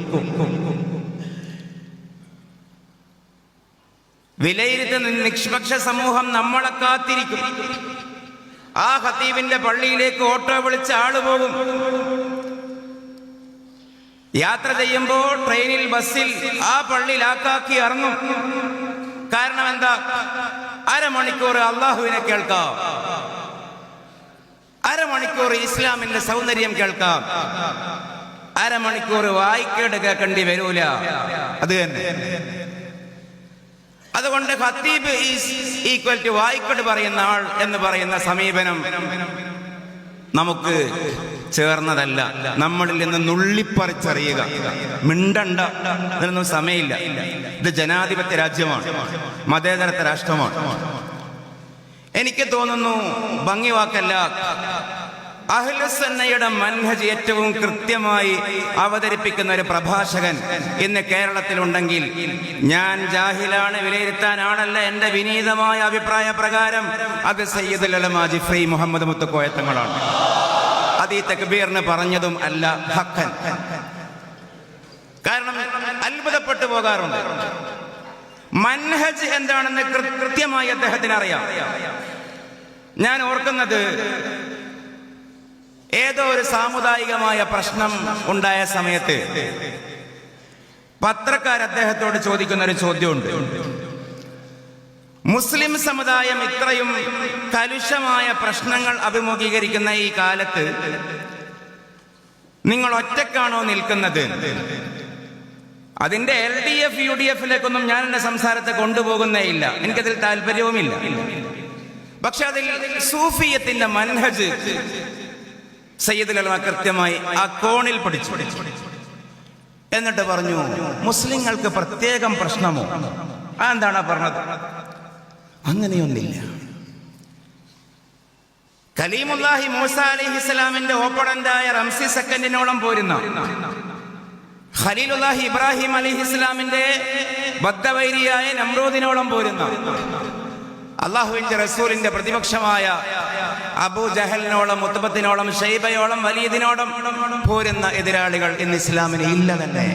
വിലയിരുത്തുന്ന നിഷ്പക്ഷ സമൂഹം നമ്മളെ കാത്തിരിക്കും. ആ ഖതീബിന്റെ പള്ളിയിലേക്ക് ഓട്ടോ വിളിച്ച ആള് പോകും. യാത്ര ചെയ്യുമ്പോൾ ട്രെയിനിൽ, ബസ്സിൽ ആ പള്ളിയിൽ ആക്കാക്കി ഇറങ്ങും. കാരണം എന്താ? അരമണിക്കൂർ അള്ളാഹുവിനെ കേൾക്കാം, അരമണിക്കൂർ ഇസ്ലാമിന്റെ സൗന്ദര്യം കേൾക്കാം, അരമണിക്കൂർ വായിക്കേട് കേൾക്കേണ്ടി വരൂല. അത് തന്നെ. അതുകൊണ്ട് ഖതീബ് ഈസ് ഈക്വൽ ടു വായിക്കട് പറയുന്ന ആൾ എന്ന് പറയുന്ന സമീപനം നമുക്ക് ചേർന്നതല്ല. നമ്മളിൽ നിന്ന് നുള്ളിപ്പറിച്ചറിയുക, മിണ്ടണ്ട, ഇതിനൊന്നും സമയമില്ല. ഇത് ജനാധിപത്യ രാജ്യമാണ്, മതേതരത്വ രാഷ്ട്രമാണ്. എനിക്ക് തോന്നുന്നു, ഭംഗി വാക്കല്ല, അഹ്ലുസുന്നയുടെ മൻഹജ് ഏറ്റവും കൃത്യമായി അവതരിപ്പിക്കുന്ന ഒരു പ്രഭാഷകൻ ഇന്ന് കേരളത്തിലുണ്ടെങ്കിൽ ഞാൻ ജാഹിലാണ്, വിലയിരുത്താൻ ആളല്ല, എന്റെ വിനീതമായ അഭിപ്രായ പ്രകാരം അത് സയ്യിദുൽ ഉലമാ ജിഫ്രി മുഹമ്മദ് മുത്തുക്കോയ തങ്ങളാണ്. അത് ഈ തക്ബീറിന് പറഞ്ഞതും അല്ല, ഹഖൻ. കാരണം അത്ഭുതപ്പെട്ടു പോകാറുണ്ട്. മൻഹജ് എന്താണെന്ന് കൃത്യമായി അദ്ദേഹത്തിന് അറിയാം. ഞാൻ ഓർക്കുന്നത്, ഏതോ ഒരു സാമുദായികമായ പ്രശ്നം ഉണ്ടായ സമയത്ത് പത്രക്കാർ അദ്ദേഹത്തോട് ചോദിക്കുന്ന ഒരു ചോദ്യമുണ്ട്. മുസ്ലിം സമുദായം ഇത്രയും കലുഷമായ പ്രശ്നങ്ങൾ അഭിമുഖീകരിക്കുന്ന ഈ കാലത്ത് നിങ്ങൾ ഒറ്റക്കാണോ നിൽക്കുന്നത്? അതിന്റെ LDF UDFിലേക്കൊന്നും ഞാൻ എന്റെ സംസാരത്തെ കൊണ്ടുപോകുന്നേ ഇല്ല, എനിക്കതിൽ താല്പര്യവുമില്ല. പക്ഷെ അതിൽ സൂഫിയത്തിന്റെ മൻഹജ് സയ്യിദുൽ ഉലമ കൃത്യമായി ആ കോണിൽ പഠിച്ചു. എന്നിട്ട് പറഞ്ഞു, മുസ്ലിങ്ങൾക്ക് പ്രത്യേകം പ്രശ്നമോ? എന്താണ് പറഞ്ഞത്? അങ്ങനെയൊന്നില്ല. കലീമുല്ലാഹി മൂസ അലൈഹിസ്സലാമിന്റെ ഓപ്പണന്റായ റംസി സെക്കൻഡിനോളം പോരുന്ന, ഖലീലുല്ലാഹി ഇബ്രാഹിം അലൈഹിസ്സലാമിന്റെ ബദ്ധവൈരിയായ നമ്രൂദിനോളം പോരുന്ന, അള്ളാഹുവിന്റെ റസൂലിന്റെ പ്രതിപക്ഷമായ അബൂ ജഹലിനോളം, ഉത്ബത്തിനോളം, ഷൈബയോളം, വലീദിനോളം പോരുന്ന എതിരാളികൾ ഇന്ന് ഇസ്ലാമിന് ഇല്ല തന്നെ.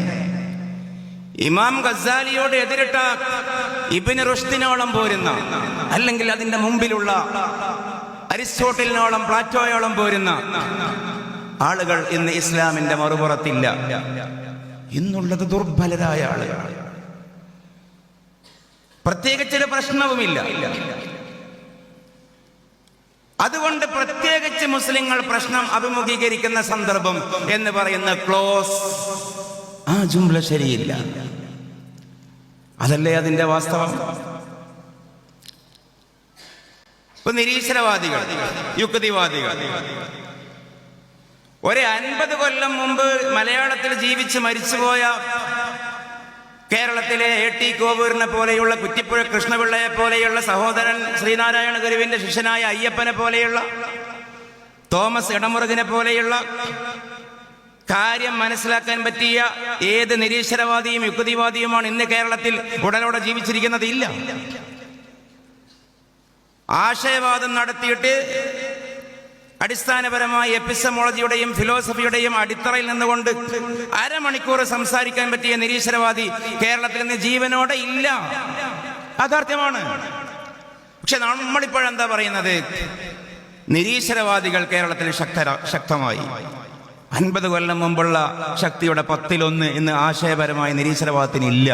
ഇമാം ഗസാലിയോട് എതിരിട്ട ഇബ്നു റുഷ്ദിനോളം പോരുന്ന, അല്ലെങ്കിൽ അതിന്റെ മുമ്പിലുള്ള അരിസ്റ്റോട്ടലിനോളം, പ്ലാറ്റോയോളം പോരുന്ന ആളുകൾ ഇന്ന് ഇസ്ലാമിന്റെ മറുപുറത്തില്ല. ഇന്നുള്ളത് ദുർബലരായ ആളുകൾ. പ്രത്യേകിച്ചൊരു പ്രശ്നവുമില്ല. അതുകൊണ്ട് പ്രത്യേകിച്ച് മുസ്ലിങ്ങൾ പ്രശ്നം അഭിമുഖീകരിക്കുന്ന സന്ദർഭം എന്ന് പറയുന്ന ക്ലോസ്, ആ ജുംല ശരിയില്ല. അതല്ലേ അതിന്റെ വാസ്തവം? ഇപ്പൊ നിരീശ്വരവാദികൾ, യുക്തിവാദികൾ ഒരു 50 കൊല്ലം മുമ്പ് മലയാളത്തിൽ ജീവിച്ച് മരിച്ചുപോയ കേരളത്തിലെ A.T. കോവൂരിനെ പോലെയുള്ള, കുറ്റിപ്പുഴ കൃഷ്ണപിള്ളയെ പോലെയുള്ള, സഹോദരൻ ശ്രീനാരായണ ഗുരുവിന്റെ ശിഷ്യനായ അയ്യപ്പനെ പോലെയുള്ള, തോമസ് ഇടമുറുകിനെ പോലെയുള്ള കാര്യം മനസ്സിലാക്കാൻ പറ്റിയ ഏത് നിരീശ്വരവാദിയും യുക്തിവാദിയുമാണ് ഇന്ന് കേരളത്തിൽ ഉടലോടെ ജീവിച്ചിരിക്കുന്നത്? ഇല്ല. ആശയവാദം നടത്തിയിട്ട് അടിസ്ഥാനപരമായ എപ്പിസ്റ്റമോളജിയുടെയും ഫിലോസഫിയുടെയും അടിത്തറയിൽ നിന്നുകൊണ്ട് അരമണിക്കൂർ സംസാരിക്കാൻ പറ്റിയ നിരീശ്വരവാദി കേരളത്തിൽ നിന്ന് ജീവനോടെ ഇല്ല. യാഥാർത്ഥ്യമാണ്. പക്ഷെ നമ്മളിപ്പോഴെന്താ പറയുന്നത്? നിരീശ്വരവാദികൾ കേരളത്തിൽ ശക്തമായി. 50 കൊല്ലം മുമ്പുള്ള ശക്തിയുടെ 10-1 ഇന്ന് ആശയപരമായ നിരീശ്വരവാദത്തിന് ഇല്ല.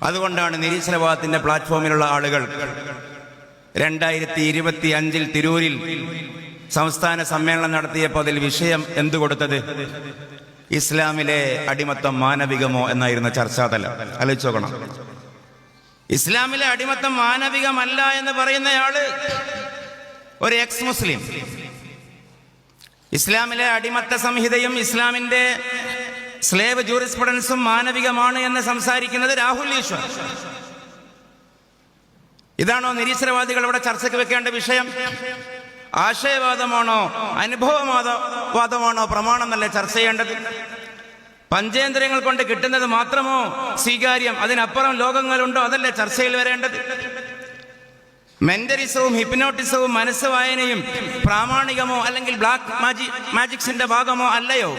അതുകൊണ്ടാണ് നിരീശ്വരവാദത്തിന്റെ പ്ലാറ്റ്ഫോമിലുള്ള ആളുകൾ 2025 തിരൂരിൽ സംസ്ഥാന സമ്മേളനം നടത്തിയപ്പോൾ അതിൽ വിഷയം എന്തു കൊടുത്തത്? ഇസ്ലാമിലെ അടിമത്തം മാനവികമോ എന്നായിരുന്നു ചർച്ചാതലം. ആലോചിച്ച് നോക്കണം. ഇസ്ലാമിലെ അടിമത്തം മാനവികമല്ല എന്ന് പറയുന്നയാള് ഒരു എക്സ് മുസ്ലിം. ഇസ്ലാമിലെ അടിമത്ത സംഹിതയും ഇസ്ലാമിന്റെ സ്ലേവ് ജൂറിസ്പ്രുഡൻസും മാനവികമാണ് എന്ന് സംസാരിക്കുന്നത് രാഹുൽ ഈശ്വർ. ഇതാണോ നിരീശ്വരവാദികൾ ഇവിടെ ചർച്ചയ്ക്ക് വെക്കേണ്ട വിഷയം? ആശയവാദമാണോ അനുഭവവാദമാണോ പ്രമാണം എന്നല്ലേ ചർച്ച ചെയ്യേണ്ടത്? പഞ്ചേന്ദ്രിയങ്ങൾ കൊണ്ട് കിട്ടുന്നത് മാത്രമോ സ്വീകാര്യം? അതിനപ്പുറം ലോകങ്ങളുണ്ടോ? അതല്ലേ ചർച്ചയിൽ വരേണ്ടത്? മെന്ററിസവും ഹിപ്നോട്ടിസവും മനസ്സ് വായനയും പ്രാമാണികമോ അല്ലെങ്കിൽ ബ്ലാക്ക് മാജിക്സിന്റെ ഭാഗമോ അല്ലയോ?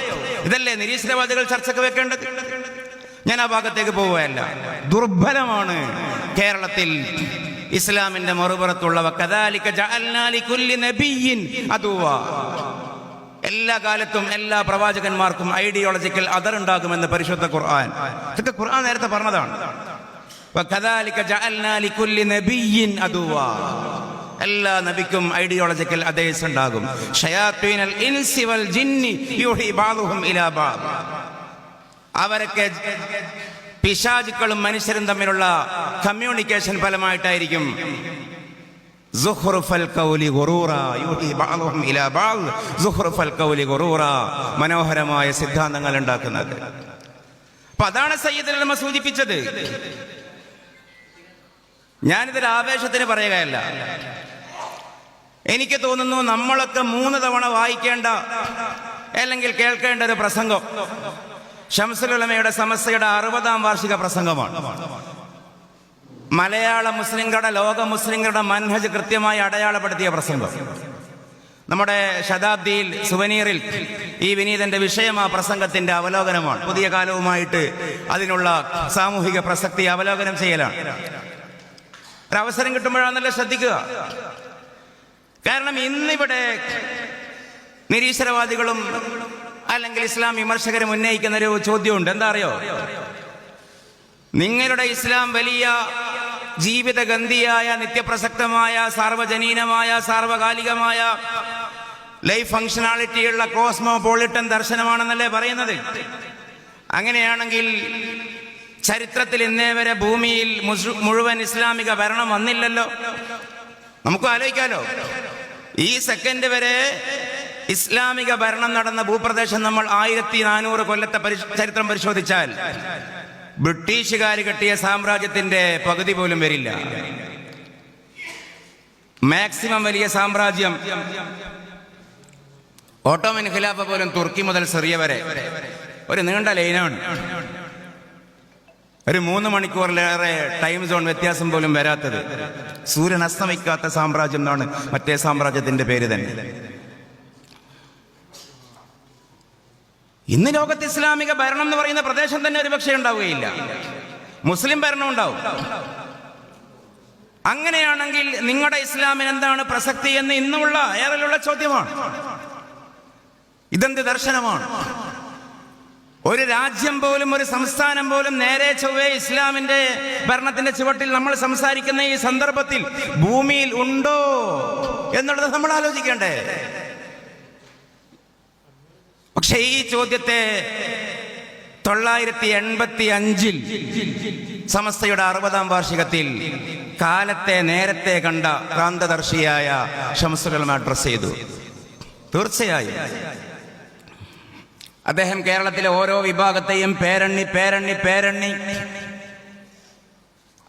ഇതല്ലേ നിരീശ്വരവാദികൾ ചർച്ചയ്ക്ക് വെക്കേണ്ടത്? ഞാൻ ആ ഭാഗത്തേക്ക് പോവുകയല്ല. ദുർബലമാണ് കേരളത്തിൽ ഇസ്ലാമിന്റെ മറുപുറത്തുള്ളവ. കദാലിക ജഅൽനാ ലികുല്ലി നബിയ്യിൻ അദുവ. എല്ലാ കാലത്തും എല്ലാ പ്രവാചകന്മാർക്കും ഐഡിയോളജിക്കൽ അതറുണ്ടാകുമെന്ന് പരിശുദ്ധ ഖുർആൻ. ഇതൊക്കെ ഖുർആൻ നേരത്തെ പറഞ്ഞതാണ്. വകദാലിക ജഅൽനാ ലികുല്ലി നബിയ്യിൻ അദുവ. എല്ലാ നബിക്കും ഐഡിയോളജിക്കൽ അതേഴ്സ് ഉണ്ടാകും. ശയാത്തീനൽ ഇൻസി വൽ ജിന്നി യൂഹി ബഅദുഹും ഇലാ ബഅദ്. അവരൊക്കെ പിശാചുക്കളും മനുഷ്യരും തമ്മിലുള്ള കമ്മ്യൂണിക്കേഷൻ ഫലമായിട്ടായിരിക്കും സുഖ്റുഫൽ ഖൗലി ഗുറൂറ യൂഹി ബഅദുഹും ഇലാ ബഅദ്. സുഖ്റുഫൽ ഖൗലി ഗുറൂറ, മനോഹരമായ സിദ്ധാന്തങ്ങൾ ഉണ്ടാക്കുന്നത്. അപ്പൊ അതാണ് സയ്യിദുൽ ഉലമ സൂചിപ്പിച്ചത്. ഞാനിതൊരു ആവേശത്തിന് പറയുകയല്ല. എനിക്ക് തോന്നുന്നു നമ്മളൊക്കെ 3 തവണ വായിക്കേണ്ട അല്ലെങ്കിൽ കേൾക്കേണ്ട ഒരു പ്രസംഗം ശംസുൽ ഉലമയുടെ സമസ്തയുടെ 60ാം വാർഷിക പ്രസംഗമാണ്. മലയാള മുസ്ലിങ്ങളുടെ, ലോക മുസ്ലിങ്ങളുടെ മൻഹജ് കൃത്യമായി അടയാളപ്പെടുത്തിയ പ്രസംഗം. നമ്മുടെ ശതാബ്ദിയിൽ സുവനീറിൽ ഈ വിനീതന്റെ വിഷയം ആ പ്രസംഗത്തിന്റെ അവലോകനമാണ്. പുതിയ കാലവുമായിട്ട് അതിനുള്ള സാമൂഹിക പ്രസക്തി അവലോകനം ചെയ്യലാണ്. ഒരവസരം കിട്ടുമ്പോഴാണല്ലോ ശ്രദ്ധിക്കുക. കാരണം ഇന്നിവിടെ നിരീശ്വരവാദികളും അല്ലെങ്കിൽ ഇസ്ലാം വിമർശകരും ഉന്നയിക്കുന്ന ഒരു ചോദ്യമുണ്ട്. എന്താ അറിയോ? നിങ്ങളുടെ ഇസ്ലാം വലിയ ജീവിതഗന്ധിയായ, നിത്യപ്രസക്തമായ, സാർവജനീനമായ, സാർവകാലികമായ, ലൈഫ് ഫങ്ഷനാലിറ്റിയുള്ള കോസ്മോപോളിറ്റൻ ദർശനമാണെന്നല്ലേ പറയുന്നത്? അങ്ങനെയാണെങ്കിൽ ചരിത്രത്തിൽ ഇന്നേ വരെ ഭൂമിയിൽ മുഴുവൻ ഇസ്ലാമിക ഭരണം വന്നില്ലല്ലോ. നമുക്ക് ആലോചിക്കാലോ. ഈ സെക്കൻഡ് വരെ ഇസ്ലാമിക ഭരണം നടന്ന ഭൂപ്രദേശം നമ്മൾ 1400 കൊല്ലത്തെ ചരിത്രം പരിശോധിച്ചാൽ ബ്രിട്ടീഷുകാർ കെട്ടിയ സാമ്രാജ്യത്തിന്റെ പകുതി പോലും വരില്ല. മാക്സിമം വലിയ സാമ്രാജ്യം ഓട്ടോമൻ ഖിലാഫ പോലും തുർക്കി മുതൽ സിറിയ വരെ ഒരു നീണ്ട ലൈനാണ്. ഒരു 3 മണിക്കൂറിലേറെ ടൈം സോൺ വ്യത്യാസം പോലും വരാത്തത്. സൂര്യൻ അസ്തമിക്കാത്ത സാമ്രാജ്യം എന്നാണ് മറ്റേ സാമ്രാജ്യത്തിന്റെ പേര് തന്നെ. ഇന്ന് ലോകത്ത് ഇസ്ലാമിക ഭരണം എന്ന് പറയുന്ന പ്രദേശം തന്നെ ഒരുപക്ഷെ ഉണ്ടാവുകയില്ല. മുസ്ലിം ഭരണം ഉണ്ടാവും. അങ്ങനെയാണെങ്കിൽ നിങ്ങളുടെ ഇസ്ലാമിന് എന്താണ് പ്രസക്തി എന്ന് ഇന്നുമുള്ള ഏറെയുള്ള ചോദ്യമാണ്. ഇതെന്ത് ദർശനമാണ്? ഒരു രാജ്യം പോലും, ഒരു സംസ്ഥാനം പോലും നേരെ ചൊവ്വേ ഇസ്ലാമിന്റെ ഭരണത്തിന്റെ ചുവട്ടിൽ നമ്മൾ സംസാരിക്കുന്ന ഈ സന്ദർഭത്തിൽ ഭൂമിയിൽ ഉണ്ടോ എന്നുള്ളത് നമ്മൾ ആലോചിക്കേണ്ടേ? പക്ഷേ ഈ ചോദ്യത്തെ 985 സമസ്തയുടെ 60ാം വാർഷികത്തിൽ കാലത്തെ നേരത്തെ കണ്ട ക്രാന്തദർശിയായ ശംസുൽ ഉലമ അഡ്രസ് ചെയ്തു. തീർച്ചയായും അദ്ദേഹം കേരളത്തിലെ ഓരോ വിഭാഗത്തെയും പേരെണ്ണി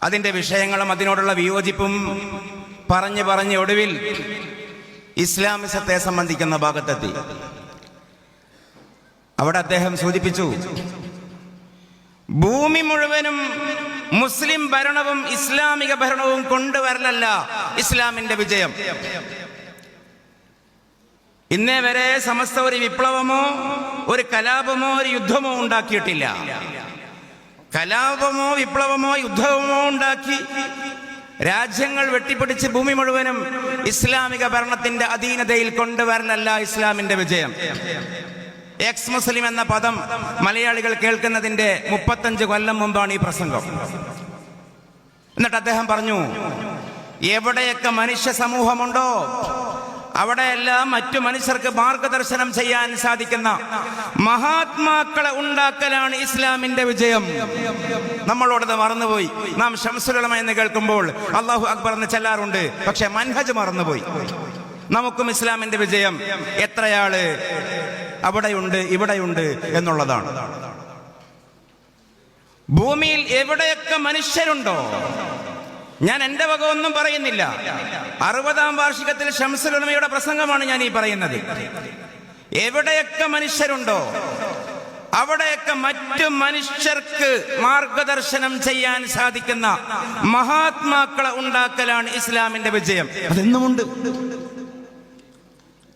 അതിന്റെ വിഷയങ്ങളും അതിനോടുള്ള വിയോജിപ്പും പറഞ്ഞ് ഒടുവിൽ ഇസ്ലാമിസത്തെ സംബന്ധിക്കുന്ന ഭാഗത്തെത്തി. അവിടെ അദ്ദേഹം സൂചിപ്പിച്ചു, ഭൂമി മുഴുവനും മുസ്ലിം ഭരണവും ഇസ്ലാമിക ഭരണവും കൊണ്ടുവരലല്ല ഇസ്ലാമിന്റെ വിജയം. ഇന്നേ വരെ സമസ്ത ഒരു വിപ്ലവമോ, ഒരു കലാപമോ, ഒരു യുദ്ധമോ ഉണ്ടാക്കിയിട്ടില്ല. കലാപമോ, വിപ്ലവമോ, യുദ്ധമോ ഉണ്ടാക്കി രാജ്യങ്ങൾ വെട്ടിപ്പിടിച്ച് ഭൂമി മുഴുവനും ഇസ്ലാമിക ഭരണത്തിന്റെ അധീനതയിൽ കൊണ്ടുവരലല്ല ഇസ്ലാമിന്റെ വിജയം. എക്സ് മുസ്ലിം എന്ന പദം മലയാളികൾ കേൾക്കുന്നതിന്റെ 35 കൊല്ലം മുമ്പാണ് ഈ പ്രസംഗം. എന്നിട്ട് അദ്ദേഹം പറഞ്ഞു, എവിടെയൊക്കെ മനുഷ്യ സമൂഹമുണ്ടോ അവിടെയെല്ലാം മറ്റു മനുഷ്യർക്ക് മാർഗദർശനം ചെയ്യാൻ സാധിക്കുന്ന മഹാത്മാക്കളെ ഉണ്ടാക്കലാണ് ഇസ്ലാമിന്റെ വിജയം. നമ്മളോടത് മറന്നുപോയി. നാം ശംസുൽ ഉലമ എന്ന് കേൾക്കുമ്പോൾ അല്ലാഹു അക്ബർ എന്ന് ചെല്ലാറുണ്ട്, പക്ഷെ മൻഹജ് മറന്നുപോയി. നമുക്കും ഇസ്ലാമിന്റെ വിജയം എത്രയാള് അവിടെയുണ്ട് ഇവിടെയുണ്ട് എന്നുള്ളതാണ്. ഭൂമിയിൽ എവിടെയൊക്കെ മനുഷ്യരുണ്ടോ, ഞാൻ എന്റെ വക ഒന്നും പറയുന്നില്ല, 60ാം വാർഷികത്തിൽ ശംസുൽ ഉലമയുടെ പ്രസംഗമാണ് ഞാൻ ഈ പറയുന്നത്. എവിടെയൊക്കെ മനുഷ്യരുണ്ടോ അവിടെയൊക്കെ മറ്റു മനുഷ്യർക്ക് മാർഗദർശനം ചെയ്യാൻ സാധിക്കുന്ന മഹാത്മാക്കളെ ഉണ്ടാക്കലാണ് ഇസ്ലാമിന്റെ വിജയം. അതെന്നുമുണ്ട്.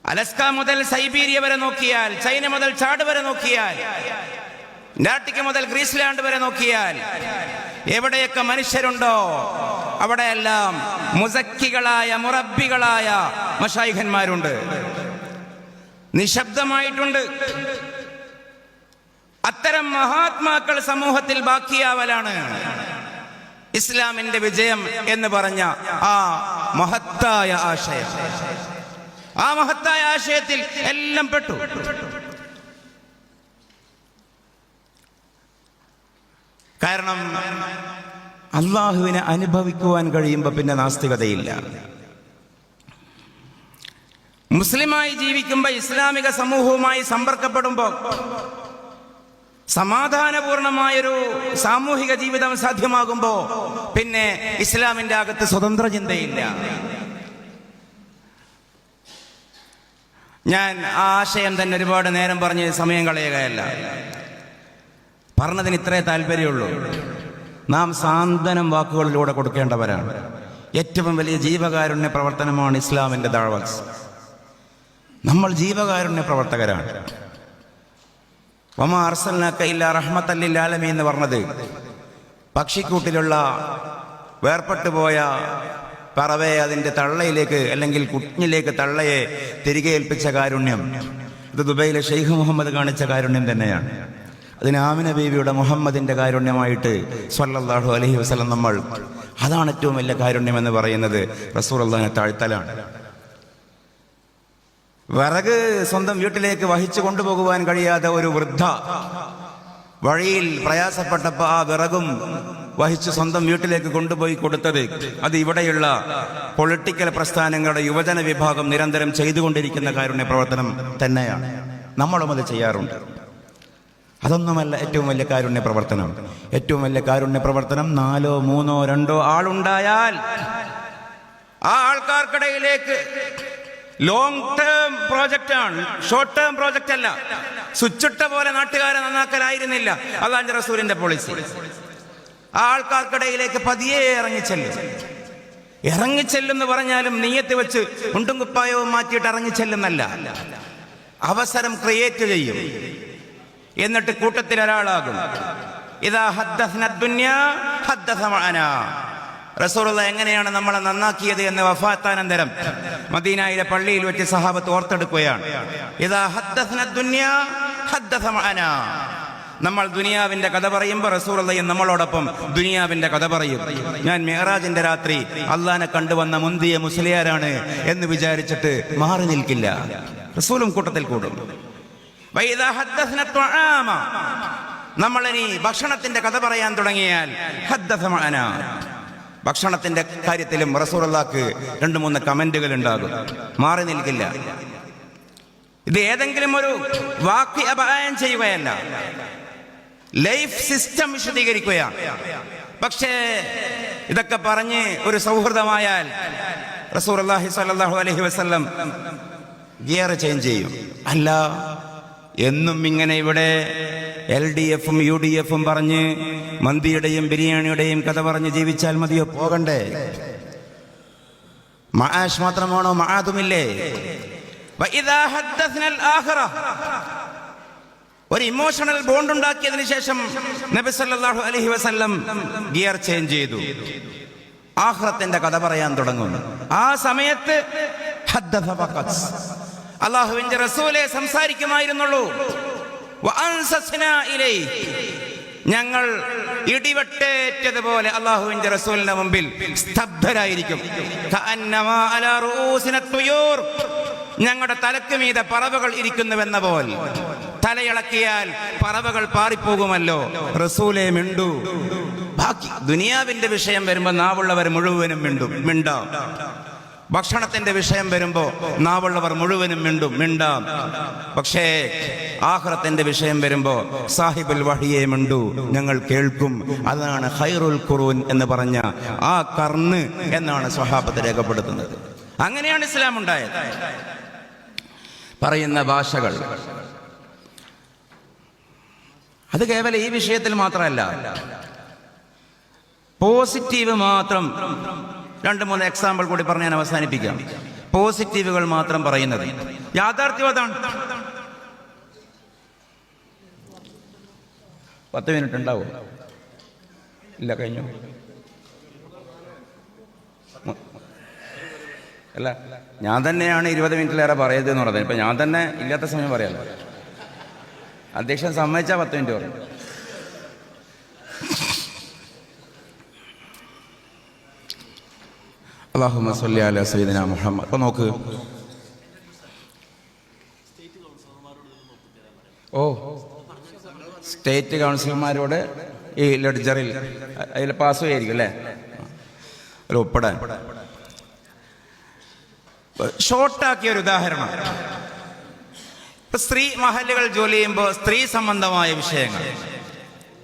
അലസ്ക മുതൽ സൈബീരിയ വരെ നോക്കിയാൽ, ചൈന മുതൽ ചാട് വരെ നോക്കിയാൽ, അന്റാർട്ടിക്ക മുതൽ ഗ്രീസ്ലാൻഡ് വരെ നോക്കിയാൽ, എവിടെയൊക്കെ മനുഷ്യരുണ്ടോ അവിടെയെല്ലാം മുസക്കികളായ, മുറബികളായ മശായിഖന്മാരുണ്ട്, നിശബ്ദമായിട്ടുണ്ട്. അത്തരം മഹാത്മാക്കൾ സമൂഹത്തിൽ ബാക്കിയാവലാണ് ഇസ്ലാമിന്റെ വിജയം എന്ന് പറഞ്ഞ ആ മഹത്തായ ആശയം. ആ മഹത്തായ ആശയത്തിൽ എല്ലാം പെട്ടു. കാരണം അള്ളാഹുവിനെ അനുഭവിക്കുവാൻ കഴിയുമ്പോൾ പിന്നെ നാസ്തികതയില്ല. മുസ്ലിമായി ജീവിക്കുമ്പോൾ, ഇസ്ലാമിക സമൂഹവുമായി സമ്പർക്കപ്പെടുമ്പോൾ സമാധാനപൂർണമായൊരു സാമൂഹിക ജീവിതം സാധ്യമാകുമ്പോൾ പിന്നെ ഇസ്ലാമിന്റെ അകത്ത് സ്വതന്ത്ര ചിന്തയില്ല. ഞാൻ ആ ആശയം തന്നെ ഒരുപാട് നേരം പറഞ്ഞ് സമയം കളയുകയല്ല. പറഞ്ഞതിന് ഇത്രേ താല്പര്യമുള്ളൂ. നാം സാന്ത്വനം വാക്കുകളിലൂടെ കൊടുക്കേണ്ടവരാണ്. ഏറ്റവും വലിയ ജീവകാരുണ്യ പ്രവർത്തനമാണ് ഇസ്ലാമിന്റെ ദഅവത്ത്. നമ്മൾ ജീവകാരുണ്യ പ്രവർത്തകരാണ്. വമാ അർസൽനാക ഇല്ലാ റഹ്മത്തൽ ലിൽ ആലമീൻ എന്ന് പറഞ്ഞത് പക്ഷിക്കൂട്ടിലുള്ള വേർപെട്ടുപോയ പറവയെ അതിൻ്റെ തള്ളയിലേക്ക് അല്ലെങ്കിൽ കുഞ്ഞിലേക്ക് തള്ളയെ തിരികെ ഏൽപ്പിച്ച കാരുണ്യം, ഇത് ദുബൈയിലെ ഷെയ്ഖ് മുഹമ്മദ് കാണിച്ച കാരുണ്യം തന്നെയാണ്. അതിന് ആമിന ബീവിയുടെ മുഹമ്മദിൻ്റെ കാരുണ്യമായിട്ട് സ്വല്ലല്ലാഹു അലൈഹി വസല്ലം നമ്മൾ, അതാണ് ഏറ്റവും വലിയ കാരുണ്യം എന്ന് പറയുന്നത്. റസൂലുള്ളാഹിനെ താഴ്ത്തലാണ്. വിറക് സ്വന്തം വീട്ടിലേക്ക് വഹിച്ചു കൊണ്ടുപോകുവാൻ കഴിയാതെ ഒരു വൃദ്ധ വഴിയിൽ പ്രയാസപ്പെട്ടപ്പോൾ ആ വിറകും വഹിച്ച് സ്വന്തം വീട്ടിലേക്ക് കൊണ്ടുപോയി കൊടുത്തത്, അത് ഇവിടെയുള്ള പൊളിറ്റിക്കൽ പ്രസ്ഥാനങ്ങളുടെ യുവജന വിഭാഗം നിരന്തരം ചെയ്തുകൊണ്ടിരിക്കുന്ന കാരുണ്യ പ്രവർത്തനം തന്നെയാണ്. നമ്മളും അത് ചെയ്യാറുണ്ട്. അതൊന്നുമല്ല ഏറ്റവും വലിയ കാരുണ്യ പ്രവർത്തനം. ഏറ്റവും വലിയ കാരുണ്യ പ്രവർത്തനം 4, 3, 2 ആളുണ്ടായാൽ ആ ആൾക്കാർക്കിടയിലേക്ക് ലോങ് ടേം പ്രോജക്റ്റ് ആണ്, ഷോർട്ട് ടേം പ്രോജക്റ്റ് അല്ല. സ്വിച്ചിട്ട പോലെ നാട്ടുകാരെ നന്നാക്കലായിരുന്നില്ല അല്ലാഹുവിന്റെ റസൂലിന്റെ പോളിസി. ആ ആൾക്കാർക്കിടയിലേക്ക് പതിയെ ഇറങ്ങിച്ചെല്ലും എന്ന് പറഞ്ഞാലും നീയത്ത് വെച്ച് മുണ്ടും കുപ്പായവും മാറ്റിയിട്ട് ഇറങ്ങിച്ചെല്ലുന്നല്ല, അവസരം ക്രിയേറ്റ് ചെയ്യും. എന്നിട്ട് കൂട്ടത്തിൽ ഒരാളാകും. ഇദാ ഹദ്ദസ്ന ദുനിയാ ഹദ്ദസ മഅനാ. റസൂലുള്ളാഹി എങ്ങനെയാണ് നമ്മളെ നന്നാക്കിയത് എന്ന് വഫാത്താനന്തരം മദീനയിലെ പള്ളിയിൽ വെച്ച് സഹാബത്ത് ഓർത്തെടുക്കുകയാണ്. ഇദാ ഹദ്ദസ്ന ദുനിയാ ഹദ്ദസ മഅനാ. നമ്മൾ ദുനിയാവിന്റെ കഥ പറയുമ്പോൾ റസൂലുള്ളാഹി നമ്മളോടൊപ്പം ദുനിയാവിന്റെ കഥ പറയും. ഞാൻ മിഅ്റാജിന്റെ രാത്രി അള്ളാനെ കണ്ടുവന്ന മുന്തിയ മുസ്ലിയാരാണ് എന്ന് വിചാരിച്ചിട്ട് മാറി നിൽക്കില്ല. റസൂലും കൂട്ടത്തിൽ കൂടും. വഇദാ ഹദ്ദസ്ന ത്വആമ. നമ്മളിനി ഭക്ഷണത്തിന്റെ കഥ പറയാൻ തുടങ്ങിയാൽ ഹദ്ദസ മഅനാ. ഭക്ഷണത്തിന്റെ കാര്യത്തിലും റസൂലുള്ളാഹിക്ക് 2-3 കമന്റുകൾ ഉണ്ടാകും. മാറി നിൽക്കില്ല. ഇത് ഏതെങ്കിലും ഒരു വാക്യ അപായം ചെയ്യുകയല്ല, ലൈഫ് സിസ്റ്റം വിശദീകരിക്കുകയാണ്. പക്ഷേ ഇതൊക്കെ പറഞ്ഞ് ഒരു സൗഹൃദമായാൽ റസൂലുള്ളാഹി സ്വല്ലല്ലാഹു അലൈഹി വസല്ലം ഗിയർ ചേഞ്ച് ചെയ്യും. അല്ല, എന്നും ഇങ്ങനെ ഇവിടെ LDFും UDFും പറഞ്ഞ് മന്തിയുടെയും ബിരിയാണിയുടെയും കഥ പറഞ്ഞ് ജീവിച്ചാൽ മതിയോ? പോകണ്ടേ? മആഷ് മാത്രമാണോ? മആദുമില്ലേ? വഇദാ ഹദ്ദസ്നൽ ആഖിറ. ഒരു ഇമോഷണൽ ബോണ്ട് ഉണ്ടാക്കിയതിനു ശേഷം നബി സല്ലല്ലാഹു അലൈഹി വസല്ലം ഗിയർ ചേഞ്ച് ചെയ്തു. ആഖിറത്തിന്റെ കഥ പറയാൻ തുടങ്ങും. ആ സമയത്ത് ഹദ്ദസ ഫഖത്ത്. അല്ലാഹുവിന്റെ റസൂലേ സംസാരിക്കുമായിരുന്നുള്ളൂ. ഞങ്ങൾ ഇടിവെട്ടേറ്റതുപോലെ അല്ലാഹുവിന്റെ റസൂലിന്റെ മുമ്പിൽ സ്തബ്ധരായിരിക്കും. ഞങ്ങളുടെ തലക്ക് മീതെ പറവകൾ ഇരിക്കുന്നുവെന്ന പോൽ. തലയിളക്കിയാൽ പറവകൾ പാറിപ്പോകുമല്ലോ. റസൂലേ മിണ്ടു. ബാക്കി ദുനിയാവിന്റെ വിഷയം വരുമ്പോൾ നാവുള്ളവർ മുഴുവനും മിണ്ടാം. ഭക്ഷണത്തിന്റെ വിഷയം വരുമ്പോ നാവുള്ളവർ മുഴുവനും മിണ്ടാം. പക്ഷേ ആഖിറത്തിന്റെ വിഷയം വരുമ്പോ സാഹിബുൽ വഹിയെ മിണ്ടു, ഞങ്ങൾ കേൾക്കും. അതാണ് ഖൈറുൽ ഖുറൂൻ എന്ന് പറഞ്ഞ ആ കർണ് എന്നാണ് സ്വഹാബത്ത് രേഖപ്പെടുത്തുന്നത്. അങ്ങനെയാണ് ഇസ്ലാം ഉണ്ടായത്. പറയുന്ന ഭാഷകൾ അത് കേവലം ഈ വിഷയത്തിൽ മാത്രമല്ല, പോസിറ്റീവ് മാത്രം 2-3 എക്സാമ്പിൾ കൂടി പറഞ്ഞ് ഞാൻ അവസാനിപ്പിക്കാം. പോസിറ്റീവുകൾ മാത്രം പറയുന്നത് യാഥാർത്ഥ്യം അതാണ്. 10 മിനിറ്റ് ഉണ്ടാവും? ഇല്ല, കഴിഞ്ഞു. അല്ല, ഞാൻ തന്നെയാണ് 20 മിനിറ്റിലേറെ പറയരുതെന്ന് പറഞ്ഞത്. ഇപ്പം ഞാൻ തന്നെ ഇല്ലാത്ത സമയം പറയാമല്ലോ. അധ്യക്ഷൻ സമ്മതിച്ചാൽ 10 മിനിറ്റ് പറയും. അല്ലാഹുമ്മ സ്വല്ലി അലാ സയ്യിദിനാ മുഹമ്മദ്. അപ്പോൾ നോക്ക്, സ്റ്റേറ്റ് കൗൺസിലർമാരോട് ഈ ലെഡ്ജറിൽ അതിൽ പാസ് ചെയ്യായിരിക്കും അല്ലേ, ഒരു ഒപ്പിടാൻ. ഷോർട്ടാക്കിയ ഒരു ഉദാഹരണം, ഇപ്പൊ സ്ത്രീ മഹല്ലുകൾ ജോലി ചെയ്യുമ്പോൾ സ്ത്രീ സംബന്ധമായ വിഷയങ്ങൾ,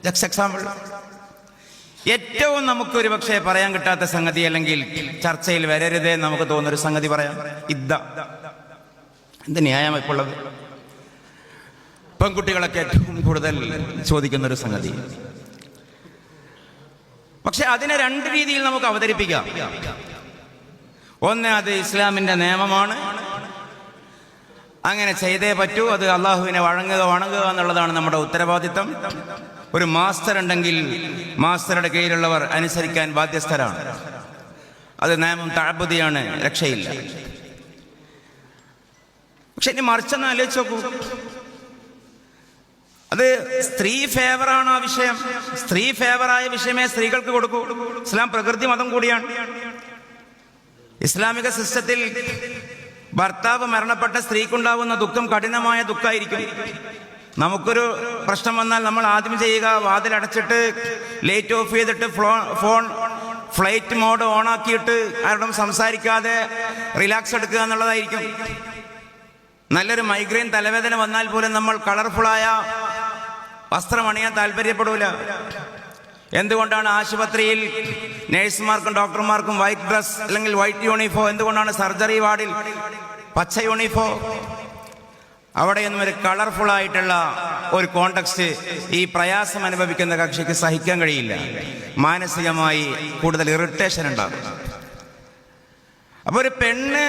ജസ്റ്റ് എക്സാമ്പിൾ. ഏറ്റവും നമുക്കൊരു പക്ഷേ പറയാൻ കിട്ടാത്ത സംഗതി, അല്ലെങ്കിൽ ചർച്ചയിൽ വരരുതേ നമുക്ക് തോന്നുന്നൊരു സംഗതി പറയാം. എന്ത് ന്യായം ഇപ്പോൾ ഉള്ളത്? പെൺകുട്ടികളൊക്കെ ഏറ്റവും കൂടുതൽ ചോദിക്കുന്നൊരു സംഗതി. പക്ഷെ അതിനെ 2 രീതിയിൽ നമുക്ക് അവതരിപ്പിക്കാം. ഒന്ന്, അത് ഇസ്ലാമിന്റെ നിയമമാണ്. അങ്ങനെ ചെയ്തേ പറ്റൂ. അത് അള്ളാഹുവിനെ വണങ്ങുക എന്നുള്ളതാണ് നമ്മുടെ ഉത്തരവാദിത്തം. ഒരു മാസ്റ്റർ ഉണ്ടെങ്കിൽ മാസ്റ്ററുടെ കീഴിലുള്ളവർ അനുസരിക്കാൻ ബാധ്യസ്ഥരാണ്. അത് നിയമം തഅബ്ബുദിയാണ്, രക്ഷയില്ല. പക്ഷെ ഇനി മറിച്ചൊന്ന് ആലോചിച്ച് നോക്കൂ. അത് സ്ത്രീ ഫേവറാണ് ആ വിഷയം. സ്ത്രീ ഫേവറായ വിഷയമേ സ്ത്രീകൾക്ക് കൊടുക്കൂ. ഇസ്ലാം പ്രകൃതി മതം കൂടിയാണ്. ഇസ്ലാമിക സിസ്റ്റത്തിൽ ഭർത്താവ് മരണപ്പെട്ട സ്ത്രീക്കുണ്ടാവുന്ന ദുഃഖം കഠിനമായ ദുഃഖമായിരിക്കും. നമുക്കൊരു പ്രശ്നം വന്നാൽ നമ്മൾ ആദ്യം ചെയ്യുക വാതിലടച്ചിട്ട് ലൈറ്റ് ഓഫ് ചെയ്തിട്ട് ഫോൺ ഫ്ലൈറ്റ് മോഡ് ഓണാക്കിയിട്ട് ആരോടും സംസാരിക്കാതെ റിലാക്സ് എടുക്കുക എന്നുള്ളതായിരിക്കും. നല്ലൊരു മൈഗ്രെയിൻ തലവേദന വന്നാൽ പോലും നമ്മൾ കളർഫുള്ളായ വസ്ത്രം അണിയാൻ താല്പര്യപ്പെടൂല. എന്തുകൊണ്ടാണ് ആശുപത്രിയിൽ നഴ്സുമാർക്കും ഡോക്ടർമാർക്കും വൈറ്റ് ഡ്രസ് അല്ലെങ്കിൽ വൈറ്റ് യൂണിഫോം? എന്തുകൊണ്ടാണ് സർജറി വാർഡിൽ പച്ച യൂണിഫോം? അവിടെയൊന്നും ഒരു കളർഫുൾ ആയിട്ടുള്ള ഒരു കോണ്ടെക്സ്റ്റ് ഈ പ്രയാസം അനുഭവിക്കുന്ന കക്ഷിക്ക് സഹിക്കാൻ കഴിയില്ല. മാനസികമായി കൂടുതൽ ഇറിറ്റേഷൻ ഉണ്ടാകും. അപ്പൊ ഒരു പെണ്ണ്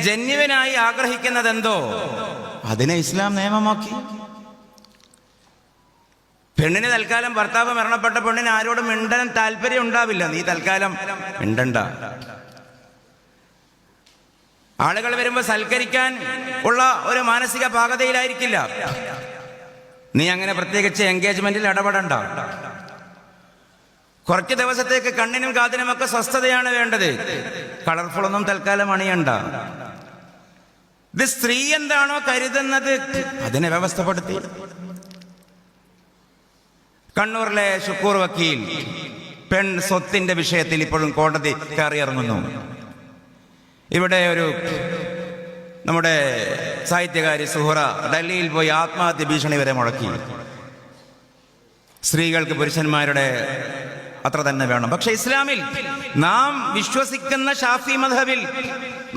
ജന്യുവിനായി ആഗ്രഹിക്കുന്നത് എന്തോ അതിനെ ഇസ്ലാം നിയമമാക്കി. പെണ്ണിന് തൽക്കാലം ഭർത്താവ് മരണപ്പെട്ട പെണ്ണിന് ആരോടും മിണ്ടാൻ താല്പര്യം ഉണ്ടാവില്ല. നീ തൽക്കാലം മിണ്ടണ്ട. ആളുകൾ വരുമ്പോൾ സൽക്കരിക്കാൻ ഉള്ള ഒരു മാനസിക പാകതയിലായിരിക്കില്ല. നീ അങ്ങനെ പ്രത്യേകിച്ച് എൻഗേജ്മെന്റിൽ ഇടപെടണ്ട. കുറച്ച് ദിവസത്തേക്ക് കണ്ണിനും കാതിനുമൊക്കെ സ്വസ്ഥതയാണ് വേണ്ടത്. കളർഫുൾ ഒന്നും തൽക്കാലം അണിയണ്ട. ഇത് സ്ത്രീ എന്താണോ കരുതുന്നത് അതിനെ വ്യവസ്ഥപ്പെടുത്തി. കണ്ണൂരിലെ ഷുക്കൂർ വക്കീൽ പെൺ സ്വത്തിന്റെ വിഷയത്തിൽ ഇപ്പോഴും കോടതി കയറിയിറങ്ങുന്നു. ഇവിടെ ഒരു നമ്മുടെ സാഹിത്യകാരി സുഹറ ഡൽഹിയിൽ പോയി ആത്മഹത്യ ഭീഷണി വരെ മുഴക്കി. സ്ത്രീകൾക്ക് പുരുഷന്മാരുടെ അത്ര തന്നെ വേണം. പക്ഷെ ഇസ്ലാമിൽ നാം വിശ്വസിക്കുന്ന ഷാഫി മദ്ഹബിൽ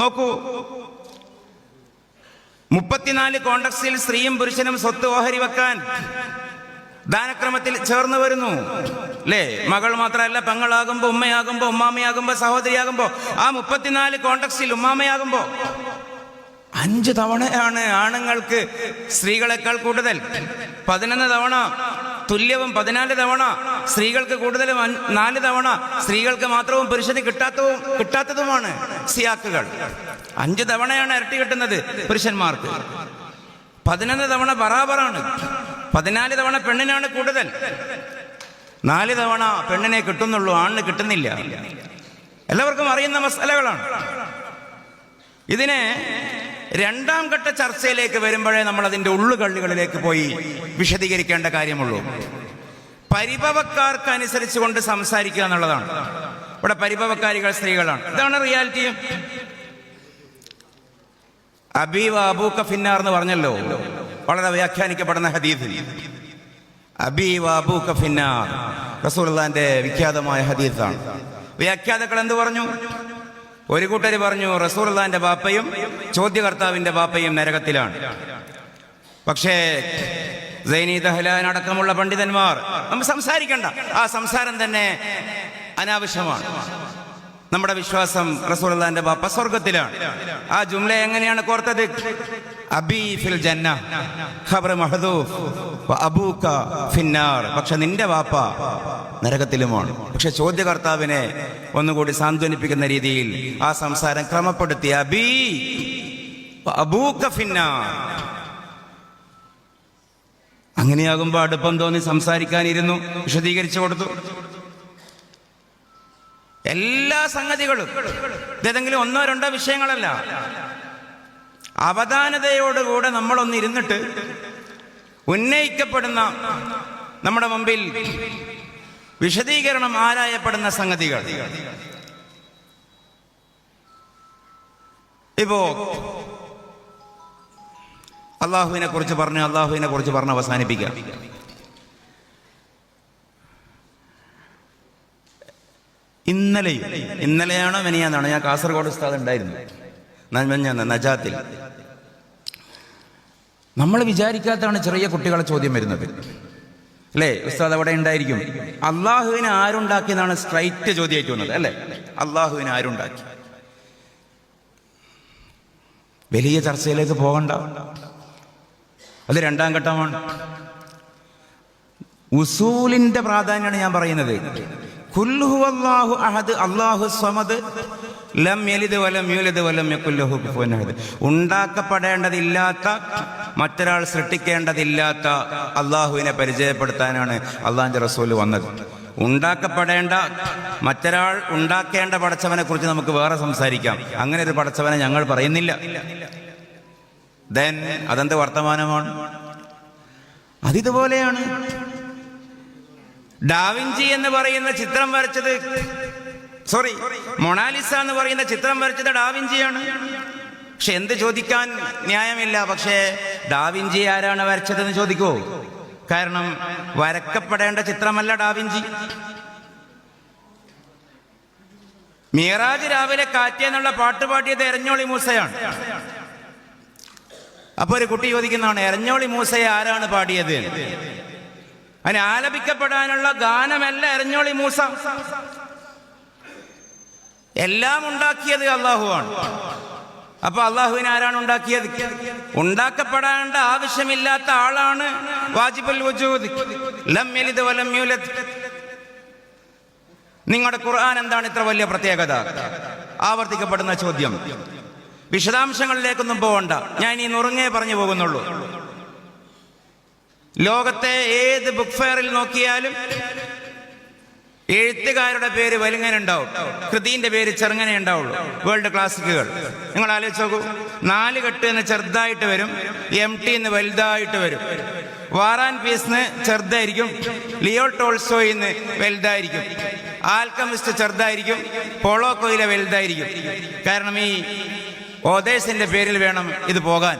നോക്കൂ, 34 കോണ്ടക്സിൽ സ്ത്രീയും പുരുഷനും സ്വത്ത് ഓഹരി വെക്കാൻ ദാനക്രമത്തിൽ ചേർന്ന് വരുന്നു അല്ലേ? മകൾ മാത്രമല്ല, പെങ്ങളാകുമ്പോ, ഉമ്മയാകുമ്പോ, ഉമ്മാമയാകുമ്പോ, സഹോദരിയാകുമ്പോ, ആ 34 കോണ്ടക്സിൽ ഉമ്മാമയാകുമ്പോ 5 തവണയാണ് ആണുങ്ങൾക്ക് സ്ത്രീകളെക്കാൾ കൂടുതൽ. 11 തവണ തുല്യവും 14 തവണ സ്ത്രീകൾക്ക് കൂടുതലും, 4 തവണ സ്ത്രീകൾക്ക് മാത്രവും പുരുഷന് കിട്ടാത്തതുമാണ് സിയാക്കുകൾ. 5 തവണയാണ് ഇരട്ടി കിട്ടുന്നത് പുരുഷന്മാർക്ക്. 11 തവണ ബറാബറാണ്. 14 തവണ പെണ്ണിനാണ് കൂടുതൽ. 4 തവണ പെണ്ണിനെ കിട്ടുന്നുള്ളൂ, ആണിന് കിട്ടുന്നില്ല. എല്ലാവർക്കും അറിയുന്ന മസലകളാണ്. ഇതിനെ രണ്ടാം ഘട്ട ചർച്ചയിലേക്ക് വരുമ്പോഴേ നമ്മൾ അതിന്റെ ഉള്ളുകള്ളികളിലേക്ക് പോയി വിശദീകരിക്കേണ്ട കാര്യമുള്ളൂ. പരിഭവക്കാർക്ക് അനുസരിച്ച് കൊണ്ട് സംസാരിക്കുക എന്നുള്ളതാണ്. ഇവിടെ പരിഭവക്കാരികൾ സ്ത്രീകളാണ്. ഇതാണ് റിയാലിറ്റി. അബീവ അബൂക ഫിന്നാർ എന്ന് പറഞ്ഞല്ലോ, വളരെ വ്യാഖ്യാനിക്കപ്പെടുന്ന ഹദീസിൽ. അബീവ അബൂക ഫിന്നാർ റസൂലുള്ളാഹിന്റെ വിഖ്യാതമായ ഹദീസാണ്. വ്യാഖ്യാതാക്കൾ എന്ത് പറഞ്ഞു? ഒരു കൂട്ടര് പറഞ്ഞു റസൂലുള്ളാഹിന്റെ ബാപ്പയും ചോദ്യകർത്താവിന്റെ ബാപ്പയും നരകത്തിലാണ്. പക്ഷേ സൈനി ദഹ്ലാൻ അടക്കമുള്ള പണ്ഡിതന്മാർ നമ്മൾ സംസാരിക്കണ്ട, ആ സംസാരം തന്നെ അനാവശ്യമാണ്. നമ്മുടെ വിശ്വാസം റസൂലുള്ളാഹിന്റെ ബാപ്പ സ്വർഗത്തിലാണ്. ആ ജുംല എങ്ങനെയാണ് കോർത്തത്? അബീ ഫിൽ ജന്ന ഖബർ മഹദൂഫ് വ അബൂക ഫിന്നാർ. പക്ഷെ നിന്റെ ബാപ്പ നരകത്തിലുമാണ്. പക്ഷെ ചോദ്യകർത്താവിനെ ഒന്നുകൂടി സാന്ത്വനിപ്പിക്കുന്ന രീതിയിൽ ആ സംസാരം ക്രമപ്പെടുത്തി. അബീ വ അബൂക ഫിന്നാർ. അങ്ങനെയാകുമ്പോ അടുപ്പം തോന്നി സംസാരിക്കാനിരുന്നു, വിശദീകരിച്ചു കൊടുത്തു. എല്ലാ സംഗതികളും ഇതേതെങ്കിലും 1-2 വിഷയങ്ങളല്ല. അവധാനതയോടുകൂടെ നമ്മളൊന്നിരുന്നിട്ട് ഉന്നയിക്കപ്പെടുന്ന നമ്മുടെ മുമ്പിൽ വിശദീകരണം ആരായപ്പെടുന്ന സംഗതികൾ. ഇപ്പോ അള്ളാഹുവിനെ കുറിച്ച് പറഞ്ഞ് അവസാനിപ്പിക്കാം. ഇന്നലെയാണോ മെനിയാന്നാണോ ഞാൻ കാസർഗോഡ് ഉസ്താദ് ഉണ്ടായിരുന്നു നജാത്തിൽ. നമ്മൾ വിചാരിക്കാത്താണ് ചെറിയ കുട്ടികളെ ചോദ്യം വരുന്നത് അല്ലേ? ഉസ്താദ് അവിടെ ഉണ്ടായിരിക്കും. അള്ളാഹുവിനെ ആരുണ്ടാക്കിയെന്നാണ് സ്ട്രൈറ്റ് ചോദ്യമായിട്ട് വന്നത് അല്ലേ? അള്ളാഹുവിനെ ആരുണ്ടാക്കി? വലിയ ചർച്ചയിലേക്ക് പോകണ്ട, അത് രണ്ടാം ഘട്ടമാണ്. ഉസൂലിന്റെ പ്രാധാന്യമാണ് ഞാൻ പറയുന്നത്. ഖുൽ ഹുവല്ലാഹു അഹദ് അല്ലാഹു സ്വമദ് ലം യലിദ് വലം യൂലദ് വലം യകുൽ ലഹു കുഫുവൻ അഹദ്. ഉണ്ടാക്കപ്പെടേണ്ടതില്ലാത്ത, മറ്റൊരാൾ സൃഷ്ടിക്കേണ്ടതില്ലാത്ത അള്ളാഹുവിനെ പരിചയപ്പെടുത്താനാണ് അള്ളാഹിന്റെ റസൂൽ വന്നത്. ഉണ്ടാക്കപ്പെടേണ്ട, മറ്റൊരാൾ ഉണ്ടാക്കേണ്ട പടച്ചവനെ കുറിച്ച് നമുക്ക് വേറെ സംസാരിക്കാം. അങ്ങനെ ഒരു പടച്ചവനെ ഞങ്ങൾ പറയുന്നില്ല. അതെന്ത് വർത്തമാനമാണ്? അതിതുപോലെയാണ്. ഡാവിഞ്ചി എന്ന് പറയുന്ന ചിത്രം വരച്ചത്, മൊണാലിസ എന്ന് പറയുന്ന ചിത്രം വരച്ചത് ഡാവിഞ്ചിയാണ്. പക്ഷെ എന്ത് ചോദിക്കാൻ ന്യായമില്ല. പക്ഷേ ഡാവിഞ്ചി ആരാണ് വരച്ചതെന്ന് ചോദിക്കോ? കാരണം വരക്കപ്പെടേണ്ട ചിത്രമല്ല ഡാവിഞ്ചി. മിറാജ് രാവിലെ കാറ്റ് എന്നുള്ള പാട്ട് പാടിയത് എരഞ്ഞോളി മൂസയാണ്. അപ്പൊ ഒരു കുട്ടി ചോദിക്കുന്നതാണ്, എരഞ്ഞോളി മൂസയെ ആരാണ് പാടിയത്? അതിന് ആലപിക്കപ്പെടാനുള്ള ഗാനമല്ല എരഞ്ഞോളി മൂസ. എല്ലാം ഉണ്ടാക്കിയത് അള്ളാഹുവാണ്. അപ്പൊ അള്ളാഹുവിനെ ആരാണ് ഉണ്ടാക്കിയത്? ഉണ്ടാക്കപ്പെടേണ്ട ആവശ്യമില്ലാത്ത ആളാണ് വാജിബുൽ വജൂദ്, ലം യലിദ് വലം യൂലദ്. നിങ്ങളുടെ ഖുർആൻ എന്താണ് ഇത്ര വലിയ പ്രത്യേകത? ആവർത്തിക്കപ്പെടുന്ന ചോദ്യം. വിശദാംശങ്ങളിലേക്കൊന്നും പോകണ്ട, ഞാൻ ഈ നുറുങ്ങേ പറഞ്ഞു പോകുന്നുള്ളൂ. ലോകത്തെ ഏത് ബുക്ക് ഫെയറിൽ നോക്കിയാലും എഴുത്തുകാരുടെ പേര് വലിങ്ങനെ ഉണ്ടാവും, കൃതിന്റെ പേര് ചെറുങ്ങനെ ഉണ്ടാവുള്ളൂ. വേൾഡ് ക്ലാസിക്കുകൾ നിങ്ങൾ ആലോചിച്ച് നോക്കൂ. 4 കെട്ട് എന്ന് ചെറുതായിട്ട് വരും, MT എന്ന് വലുതായിട്ട് വരും. വാർ ആൻഡ് പീസ് ചെറുതായിരിക്കും, ലിയോ ടോൾസ്റ്റോയിന്ന് വലുതായിരിക്കും, ആൽക്കമിസ്റ്റ് ചെറുതായിരിക്കും, പോളോ കൊയിലെ വലുതായിരിക്കും. കാരണം ഈ ഓതേഴ്സിന്റെ പേരിൽ വേണം ഇത് പോകാൻ.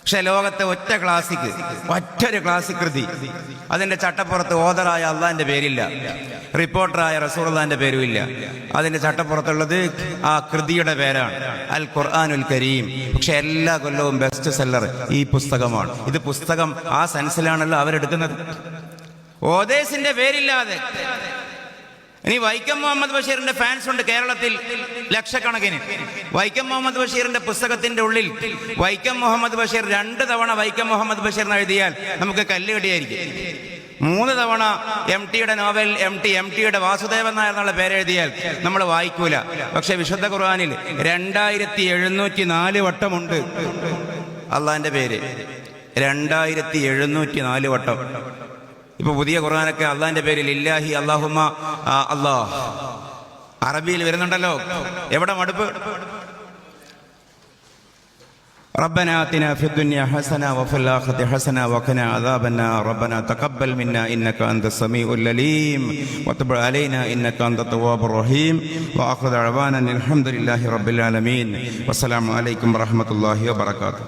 പക്ഷെ ലോകത്തെ ഒറ്റൊരു ക്ലാസിക് കൃതി, അതിന്റെ ചട്ടപ്പുറത്ത് ഓതറായ അള്ളാന്റെ പേരില്ല, റിപ്പോർട്ടറായ റസൂലുള്ളാഹിന്റെ പേരുമില്ല. അതിന്റെ ചട്ടപ്പുറത്തുള്ളത് ആ കൃതിയുടെ പേരാണ്, അൽ ഖുർആനുൽ കരീം. പക്ഷെ എല്ലാ കൊല്ലവും ബെസ്റ്റ് സെല്ലർ ഈ പുസ്തകമാണ്. ഇത് പുസ്തകം ആ സെൻസിലാണല്ലോ അവരെടുക്കുന്നത്, ഓതേഴ്സിന്റെ പേരില്ലാതെ. ഇനി വൈക്കം മുഹമ്മദ് ബഷീറിന്റെ ഫാൻസ് ഉണ്ട് കേരളത്തിൽ ലക്ഷക്കണക്കിന്. വൈക്കം മുഹമ്മദ് ബഷീറിന്റെ പുസ്തകത്തിന്റെ ഉള്ളിൽ വൈക്കം മുഹമ്മദ് ബഷീർ 2 തവണ വൈക്കം മുഹമ്മദ് ബഷീർ എന്ന് എഴുതിയാൽ നമുക്ക് കല്ലുകടിയായിരിക്കും. 3 തവണ MTയുടെ നോവൽ MTയുടെ വാസുദേവൻ നായർ എന്നുള്ള പേരെഴുതിയാൽ നമ്മൾ വായിക്കൂല. പക്ഷെ വിശുദ്ധ ഖുർആനിൽ 2704 വട്ടമുണ്ട് അള്ളാന്റെ പേര്. 2704 വട്ടം. ഇപ്പൊ പുതിയ ഖുർആനൊക്കെ അള്ളാന്റെ പേരിൽ ഇല്ലാഹി അല്ലാഹുമ്മ അല്ലാഹ് അറബിയിൽ വരുന്നുണ്ടല്ലോ. എവിടെ മടുപ്പ്? ربنا آتنا في الدنيا حسنة وفي الآخرة حسنة وقنا عذاب النار ربنا تقبل منا إنك أنت السميع العليم وتب علينا إنك أنت التواب الرحيم وآخر دعوانا الحمد لله رب العالمين والسلام عليكم ورحمة الله وبركاته.